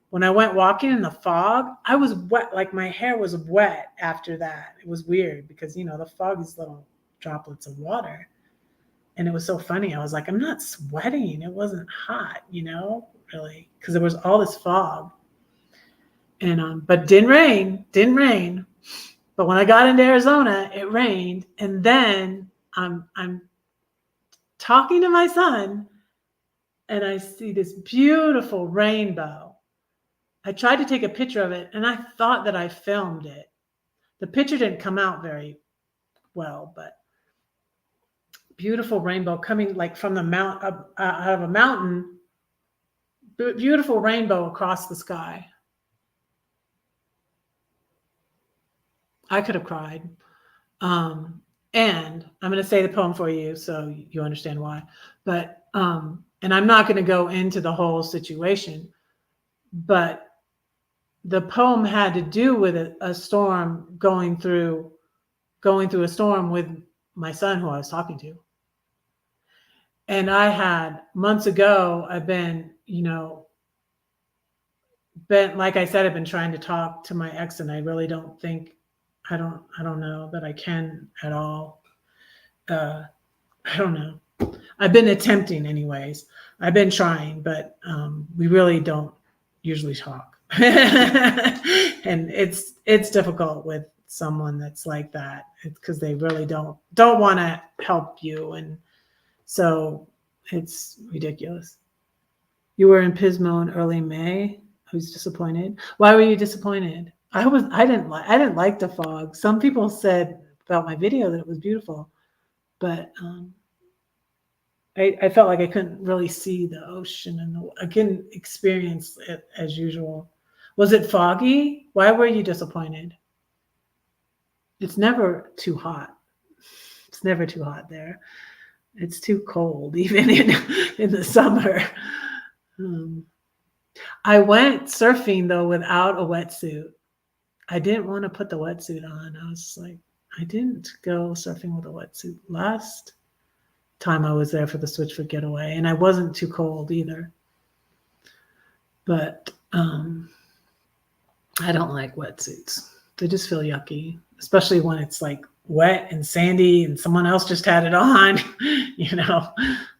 When I went walking in the fog, I was wet, like my hair was wet after that. It was weird because the fog is little droplets of water, and it was so funny. I was like, I'm not sweating. It wasn't hot, really, because there was all this fog. And but didn't rain. But when I got into Arizona, it rained, and then I'm talking to my son, and I see this beautiful rainbow. I tried to take a picture of it, and I thought that I filmed it. The picture didn't come out very well, but beautiful rainbow coming like from the out of a mountain. Beautiful rainbow across the sky. I could have cried. And I'm going to say the poem for you so you understand why. But, and I'm not going to go into the whole situation, but the poem had to do with a storm, going through a storm with my son, who I was talking to. And I had months ago, I've been, like I said, I've been trying to talk to my ex, and I really don't think, I don't know that I can at all. I don't know. I've been attempting anyways. I've been trying, but we really don't usually talk. And it's difficult with someone that's like that. It's because they really don't want to help you. And so it's ridiculous. You were in Pismo in early May. I was disappointed. Why were you disappointed? I didn't like the fog. Some people said about my video that it was beautiful, but I felt like I couldn't really see the ocean, and I couldn't experience it as usual. Was it foggy? Why were you disappointed? It's never too hot. It's never too hot there. It's too cold, even in the summer. I went surfing though without a wetsuit. I didn't want to put the wetsuit on. I was like, I didn't go surfing with a wetsuit last time I was there for the Switchfoot getaway, and I wasn't too cold either. But I don't like wetsuits. They just feel yucky, especially when it's like wet and sandy and someone else just had it on, you know,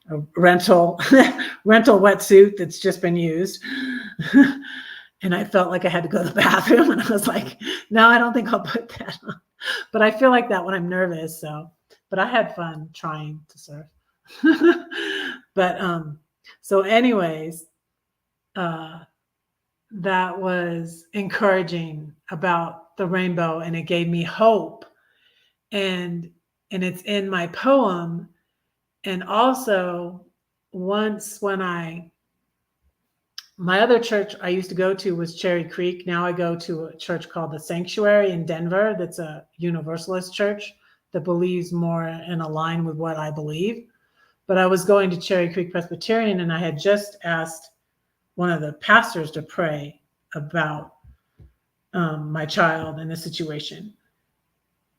a rental wetsuit that's just been used. And I felt like I had to go to the bathroom, and I was like, no, I don't think I'll put that on. But I feel like that when I'm nervous. But I had fun trying to surf. But so anyways, that was encouraging about the rainbow, and it gave me hope. And it's in my poem. And also once when my other church I used to go to was Cherry Creek. Now I go to a church called the Sanctuary in Denver. That's a Universalist church that believes more in line with what I believe. But I was going to Cherry Creek Presbyterian, and I had just asked one of the pastors to pray about my child in the situation.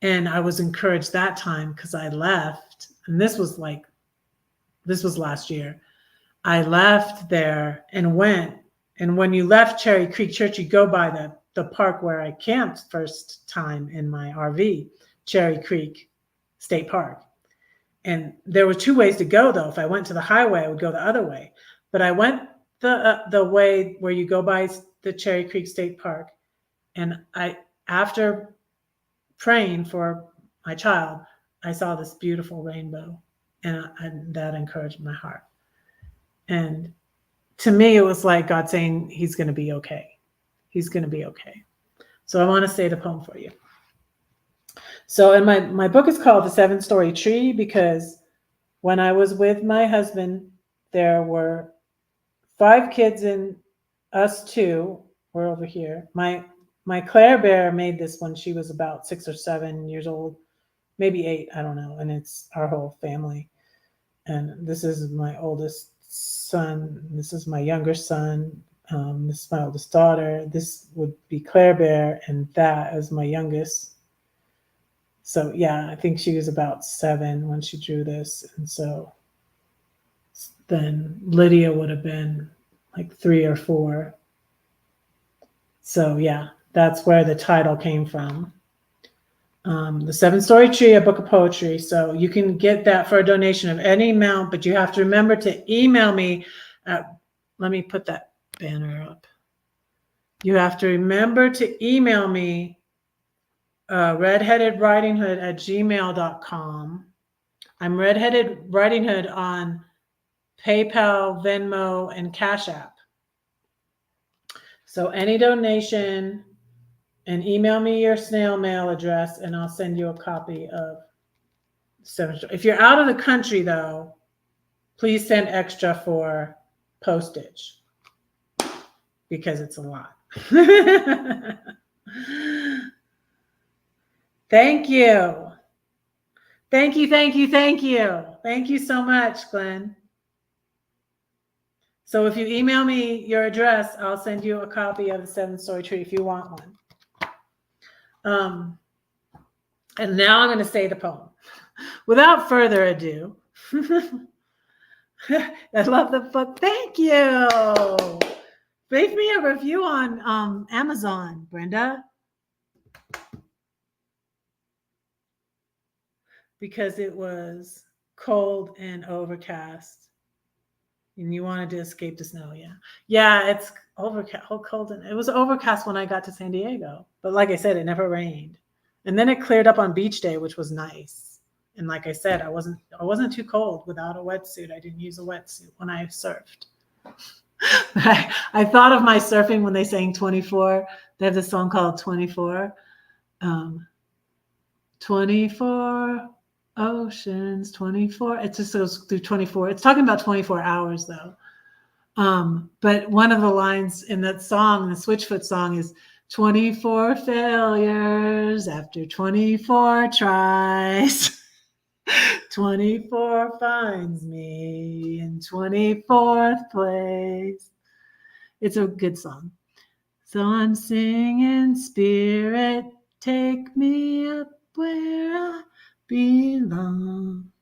And I was encouraged that time because I left, and this was last year. I left there and went. And when you left Cherry Creek Church, you go by the park where I camped first time in my RV, Cherry Creek State Park. And there were two ways to go, though. If I went to the highway, I would go the other way. But I went the way where you go by the Cherry Creek State Park. And after praying for my child, I saw this beautiful rainbow, and that encouraged my heart. And to me, it was like God saying he's going to be okay. He's going to be okay. So I want to say the poem for you. So, and my book is called The 7-Story Tree because when I was with my husband, there were 5 kids and us 2. We're over here. My Claire Bear made this when she was about 6 or 7 years old, maybe 8, I don't know. And it's our whole family. And this is my oldest son. This is my younger son. This is my oldest daughter. This would be Claire Bear, and that is my youngest. So yeah, I think she was about 7 when she drew this. And so then Lydia would have been like 3 or 4. So yeah, that's where the title came from. The 7-Story Tree, a book of poetry. So you can get that for a donation of any amount, but you have to remember to email me. Let me put that banner up. You have to remember to email me redheadedwritinghood@gmail.com. I'm Redheaded Writing Hood on PayPal, Venmo, and Cash App. So any donation, and email me your snail mail address, and I'll send you a copy of 7. If you're out of the country, though, please send extra for postage because it's a lot. Thank you. Thank you, thank you, thank you. Thank you so much, Glenn. So if you email me your address, I'll send you a copy of the 7-Story Tree if you want one. And now I'm going to say the poem. Without further ado, I love the book. Thank you. Leave me a review on Amazon, Brenda. Because it was cold and overcast. And you wanted to escape the snow, yeah. Yeah, it's overcast, cold. And it was overcast when I got to San Diego. But like I said, it never rained. And then it cleared up on beach day, which was nice. And like I said, I wasn't too cold without a wetsuit. I didn't use a wetsuit when I surfed. I thought of my surfing when they sang 24. They have this song called 24. 24 oceans, 24. It just goes through 24. It's talking about 24 hours though. But one of the lines in that song, the Switchfoot song, is 24 failures after 24 tries. 24 finds me in 24th place. It's a good song. So I'm singing, Spirit, take me up where I belong.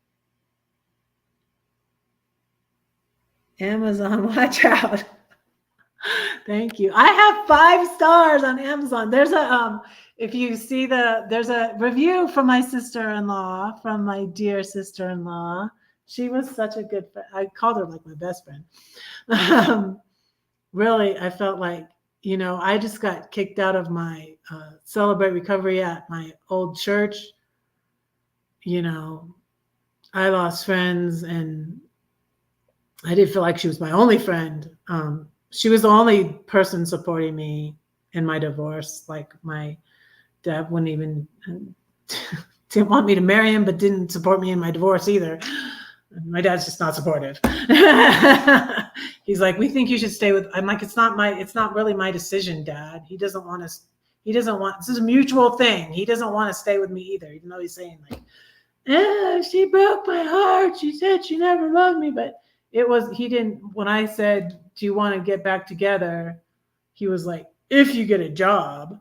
Amazon, watch out. Thank you. I have 5 stars on Amazon. There's a if you see there's a review from my sister-in-law, from my dear sister-in-law. She was such a good friend. I called her like my best friend. Really, I felt like, I just got kicked out of my Celebrate Recovery at my old church. I lost friends, and I did feel like she was my only friend. She was the only person supporting me in my divorce. Like, my dad wouldn't even didn't want me to marry him, but didn't support me in my divorce either. My dad's just not supportive. He's like, we think you should stay with. I'm like, it's not really my decision, Dad. He doesn't want us. He doesn't want. This is a mutual thing. He doesn't want to stay with me either, even though he's saying like, she broke my heart. She said she never loved me, but he didn't. When I said, do you want to get back together? He was like, if you get a job.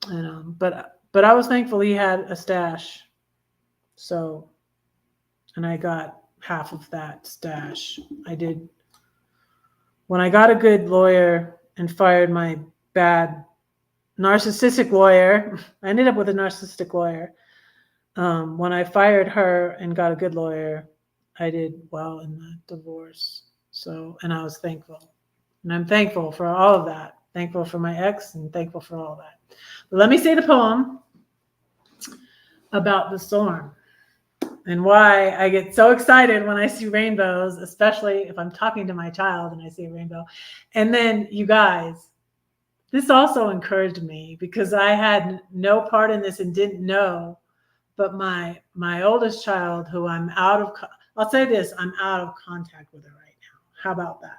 And but I was thankful he had a stash. So, and I got half of that stash. I did. When I got a good lawyer and fired my bad narcissistic lawyer, I ended up with a narcissistic lawyer. When I fired her and got a good lawyer, I did well in the divorce. So, and I was thankful. And I'm thankful for all of that. Thankful for my ex and thankful for all that. But let me say the poem about the storm and why I get so excited when I see rainbows, especially if I'm talking to my child and I see a rainbow. And then, you guys, this also encouraged me because I had no part in this and didn't know, but my oldest child, who I'll say this, I'm out of contact with her right now. How about that?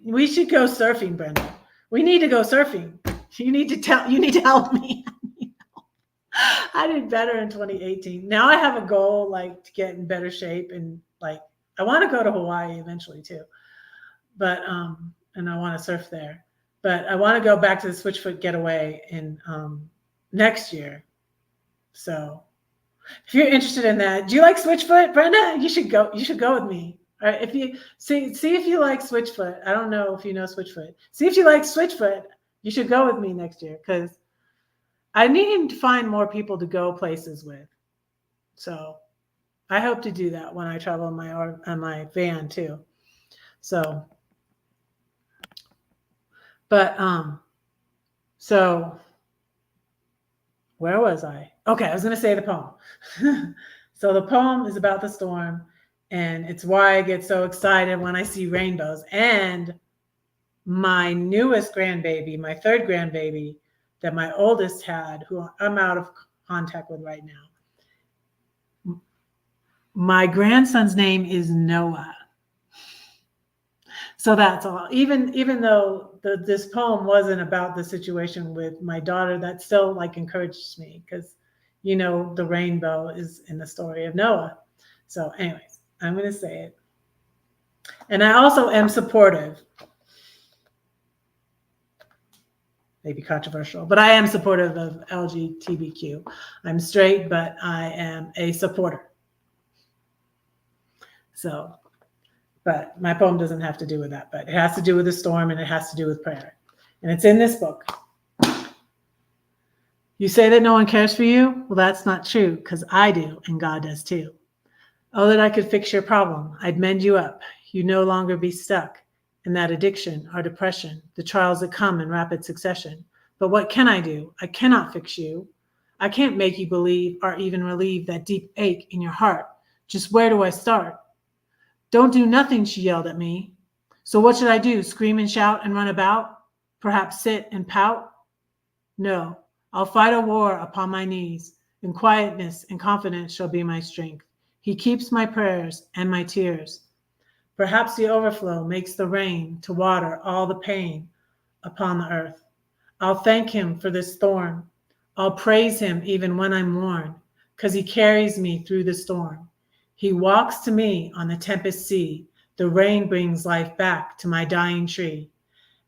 We should go surfing, Brenda. We need to go surfing. You need to help me. I did better in 2018. Now I have a goal, like, to get in better shape, and like, I want to go to Hawaii eventually too. But and I want to surf there. But I want to go back to the Switchfoot getaway in next year. So if you're interested in that, do you like Switchfoot, Brenda? You should go. You should go with me. All right. If you see if you like Switchfoot. I don't know if you know Switchfoot. See if you like Switchfoot. You should go with me next year because I need to find more people to go places with. So I hope to do that when I travel on my van too. So, but so where was I? Okay, I was going to say the poem. So the poem is about the storm, and it's why I get so excited when I see rainbows. And my newest grandbaby, my third grandbaby that my oldest had, who I'm out of contact with right now, my grandson's name is Noah. So that's all. Even though this poem wasn't about the situation with my daughter, that still like encourages me because, the rainbow is in the story of Noah. So anyways, I'm going to say it. And I also am supportive. Maybe controversial, but I am supportive of LGBTQ. I'm straight, but I am a supporter. So, but my poem doesn't have to do with that, but it has to do with the storm and it has to do with prayer. And it's in this book. You say that no one cares for you? Well, that's not true, because I do, and God does too. Oh, that I could fix your problem. I'd mend you up. You'd no longer be stuck in that addiction or depression, the trials that come in rapid succession. But what can I do? I cannot fix you. I can't make you believe or even relieve that deep ache in your heart. Just where do I start? Don't do nothing, she yelled at me. So what should I do? Scream and shout and run about? Perhaps sit and pout? No, I'll fight a war upon my knees. In quietness and confidence shall be my strength. He keeps my prayers and my tears. Perhaps the overflow makes the rain to water all the pain upon the earth. I'll thank him for this thorn. I'll praise him even when I'm worn, because he carries me through the storm. He walks to me on the tempest sea. The rain brings life back to my dying tree.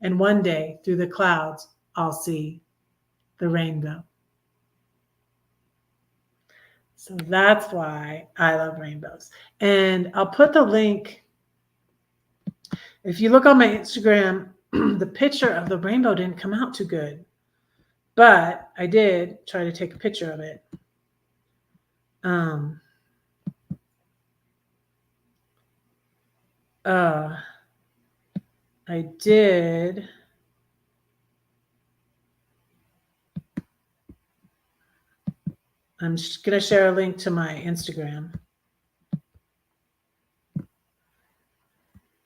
And one day through the clouds, I'll see the rainbow. So that's why I love rainbows. And I'll put the link. If you look on my Instagram, the picture of the rainbow didn't come out too good, but I did try to take a picture of it. I did. I'm just going to share a link to my Instagram.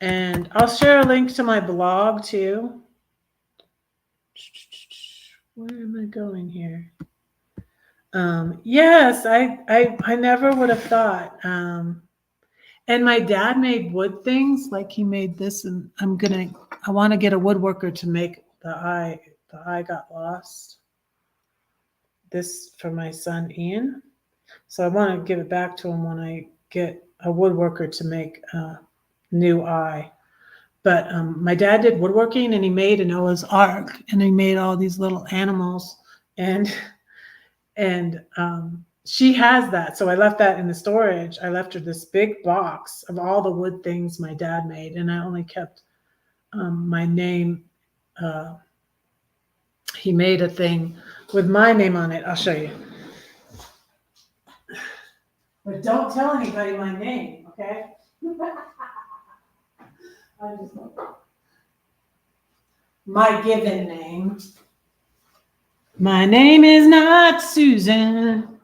And I'll share a link to my blog too. Where am I going here? Yes, I never would have thought. And my dad made wood things, like he made this, and I want to get a woodworker to make the eye got lost. This for my son Ian. So I want to give it back to him when I get a woodworker to make a new eye. But my dad did woodworking, and he made a Noah's Ark, and he made all these little animals, and she has that. So I left that in the storage. I left her this big box of all the wood things my dad made, and I only kept my name. He made a thing with my name on it. I'll show you. But don't tell anybody my name, okay? My given name. My name is not Susan.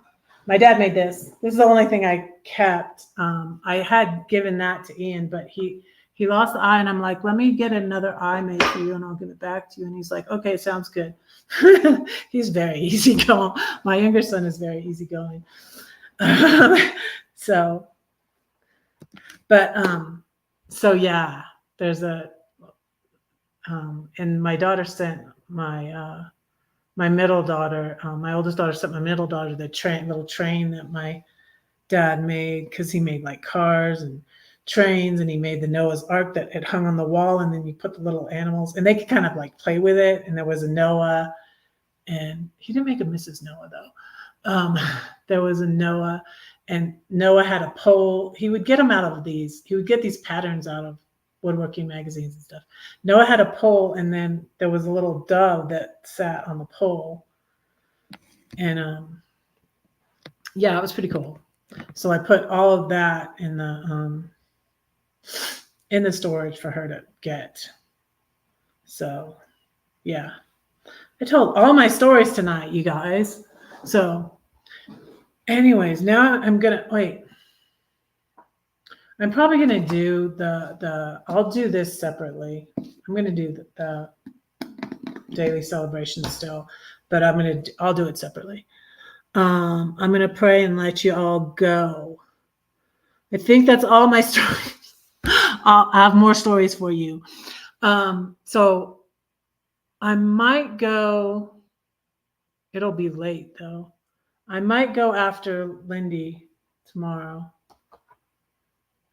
My dad made this. This is the only thing I kept. I had given that to Ian, but he lost the eye, and I'm like, let me get another eye made for you, and I'll give it back to you. And he's like, okay, sounds good. He's very easygoing. My younger son is very easygoing. So yeah, there's a, and my daughter sent my middle daughter, my oldest daughter sent my middle daughter the little train that my dad made, because he made like cars and trains, and he made the Noah's Ark that it hung on the wall, and then you put the little animals, and they could kind of like play with it. And there was a Noah, and he didn't make a Mrs. Noah though. There was a Noah, and Noah had a pole. He would get them out of these. He would get these patterns out of woodworking magazines and stuff. Noah had a pole, and then there was a little dove that sat on the pole. And yeah, it was pretty cool. So I put all of that in the storage for her to get. So yeah, I told all my stories tonight, you guys. So anyways, now I'm gonna wait. I'm probably gonna do I'll do this separately. I'm gonna do the daily celebration still, but I'll do it separately. I'm gonna pray and let you all go. I think that's all my stories. I have more stories for you. So I might go. It'll be late though. I might go after Lindy tomorrow.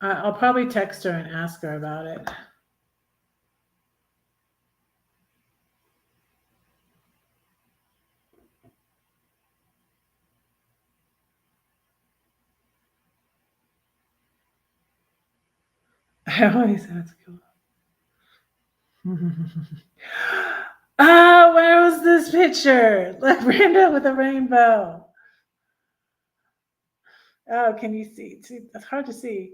I'll probably text her and ask her about it. I always ask her. Where was this picture? Like Brenda with a rainbow. Oh, can you see? It's hard to see.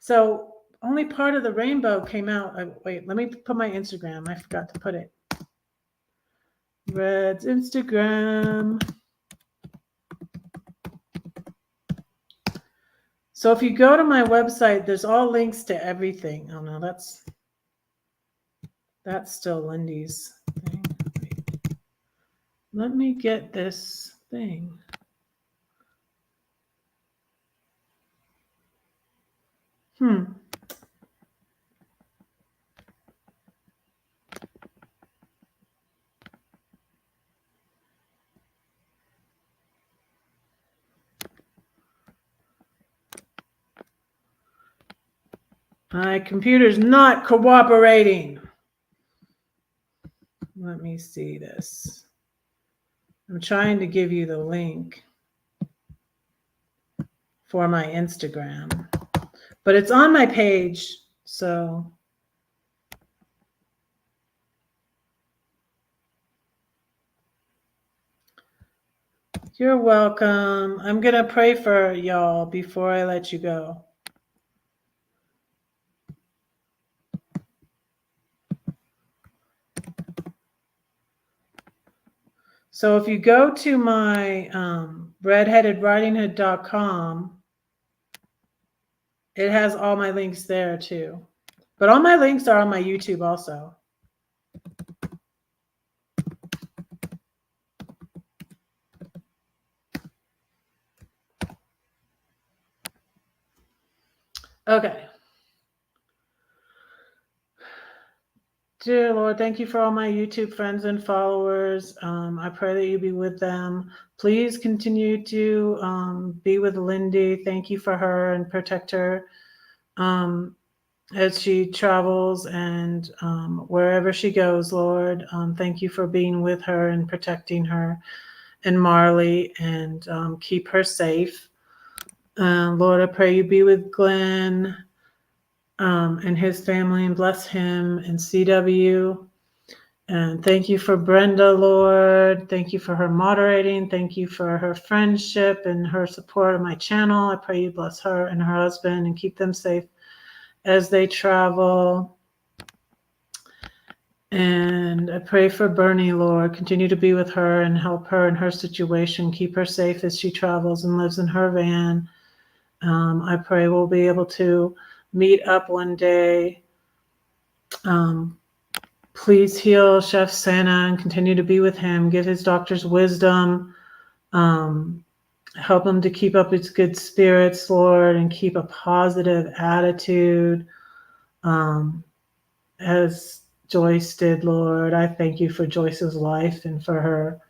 So only part of the rainbow came out. Wait, let me put my Instagram. I forgot to put it. Red's Instagram. So if you go to my website, there's all links to everything. Oh no, that's still Lindy's thing. Wait. Let me get this thing. My computer's not cooperating. Let me see this. I'm trying to give you the link. for my Instagram. But it's on my page, so you're welcome. I'm going to pray for y'all before I let you go. So if you go to my redheadedridinghood.com, it has all my links there too. But all my links are on my YouTube also. Okay. Dear Lord, thank you for all my YouTube friends and followers. I pray that you be with them. Please continue to be with Lindy. Thank you for her and protect her as she travels and wherever she goes, Lord. Thank you for being with her and protecting her and Marley, and keep her safe. Lord, I pray you be with Glenn and his family and bless him and CW. And thank you for Brenda, Lord. Thank you for her moderating. Thank you for her friendship and her support of my channel. I pray you bless her and her husband and keep them safe as they travel. And I pray for Bernie, Lord. Continue to be with her and help her in her situation. Keep her safe as she travels and lives in her van. I pray we'll be able to meet up one day. Please heal Chef Santa and continue to be with him. Give his doctors wisdom. Help him to keep up his good spirits, Lord, and keep a positive attitude. As Joyce did, Lord, I thank you for Joyce's life and for her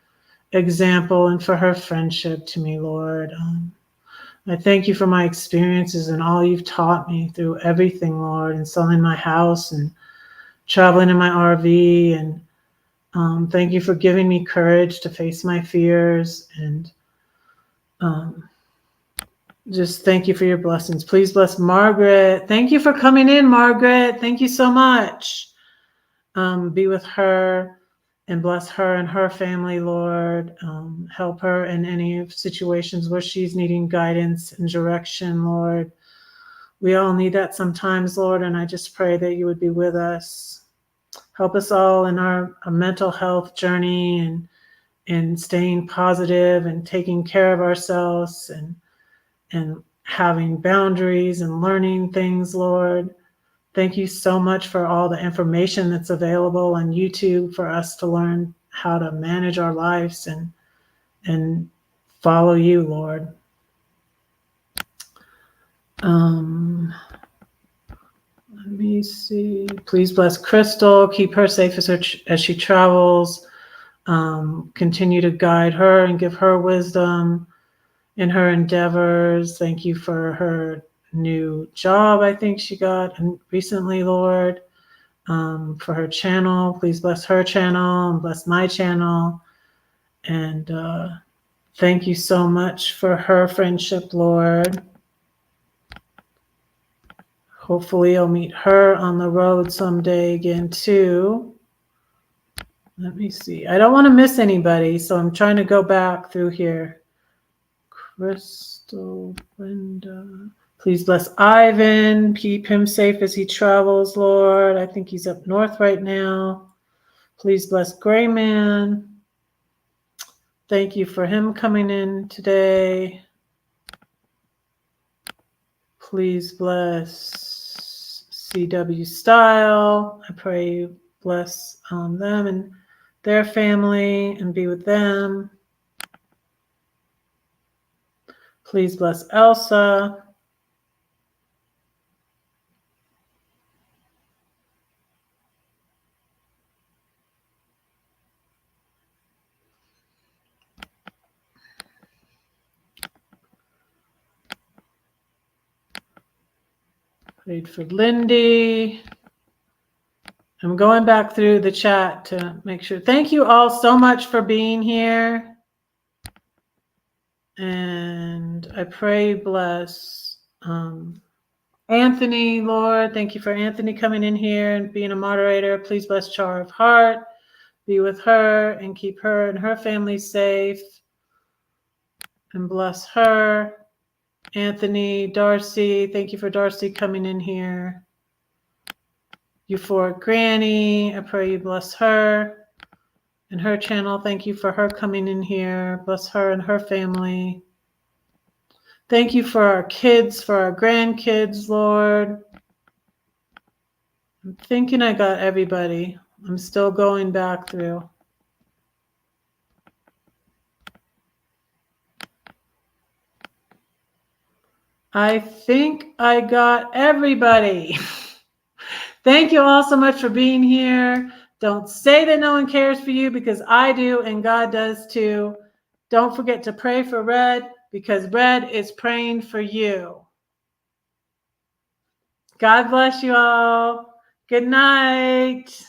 example and for her friendship to me, Lord. I thank you for my experiences and all you've taught me through everything, Lord, and selling my house and traveling in my RV. And thank you for giving me courage to face my fears. And just thank you for your blessings. Please bless Margaret. Thank you for coming in, Margaret. Thank you so much. Be with her and bless her and her family, Lord. Help her in any situations where she's needing guidance and direction, Lord. We all need that sometimes, Lord, and I just pray that you would be with us. Help us all in our mental health journey and staying positive and taking care of ourselves and having boundaries and learning things, Lord. Thank you so much for all the information that's available on YouTube for us to learn how to manage our lives and follow you, Lord. Let me see. Please bless Crystal. Keep her safe as she travels. Continue to guide her and give her wisdom in her endeavors. Thank you for her new job I think she got recently, Lord. For her channel, please bless her channel and bless my channel. And thank you so much for her friendship, Lord. Hopefully I'll meet her on the road someday again too. Let me see. I don't want to miss anybody, so I'm trying to go back through here. Crystal, Brenda. Please bless Ivan. Keep him safe as he travels, Lord. I think he's up north right now. Please bless Gray Man. Thank you for him coming in today. Please bless CW Style. I pray you bless them and their family and be with them. Please bless Elsa. Prayed for Lindy. I'm going back through the chat to make sure. Thank you all so much for being here. And I pray bless Anthony, Lord. Thank you for Anthony coming in here and being a moderator. Please bless Char of Heart. Be with her and keep her and her family safe. And bless her. Anthony, Darcy. Thank you for Darcy coming in here. Euphoric Granny. I pray you bless her and her channel. Thank you for her coming in here. Bless her and her family. Thank you for our kids, for our grandkids, Lord. I'm thinking I got everybody. I'm still going back through. I think I got everybody. Thank you all so much for being here. Don't say that no one cares for you, because I do and God does too. Don't forget to pray for Red, because Red is praying for you. God bless you all. Good night.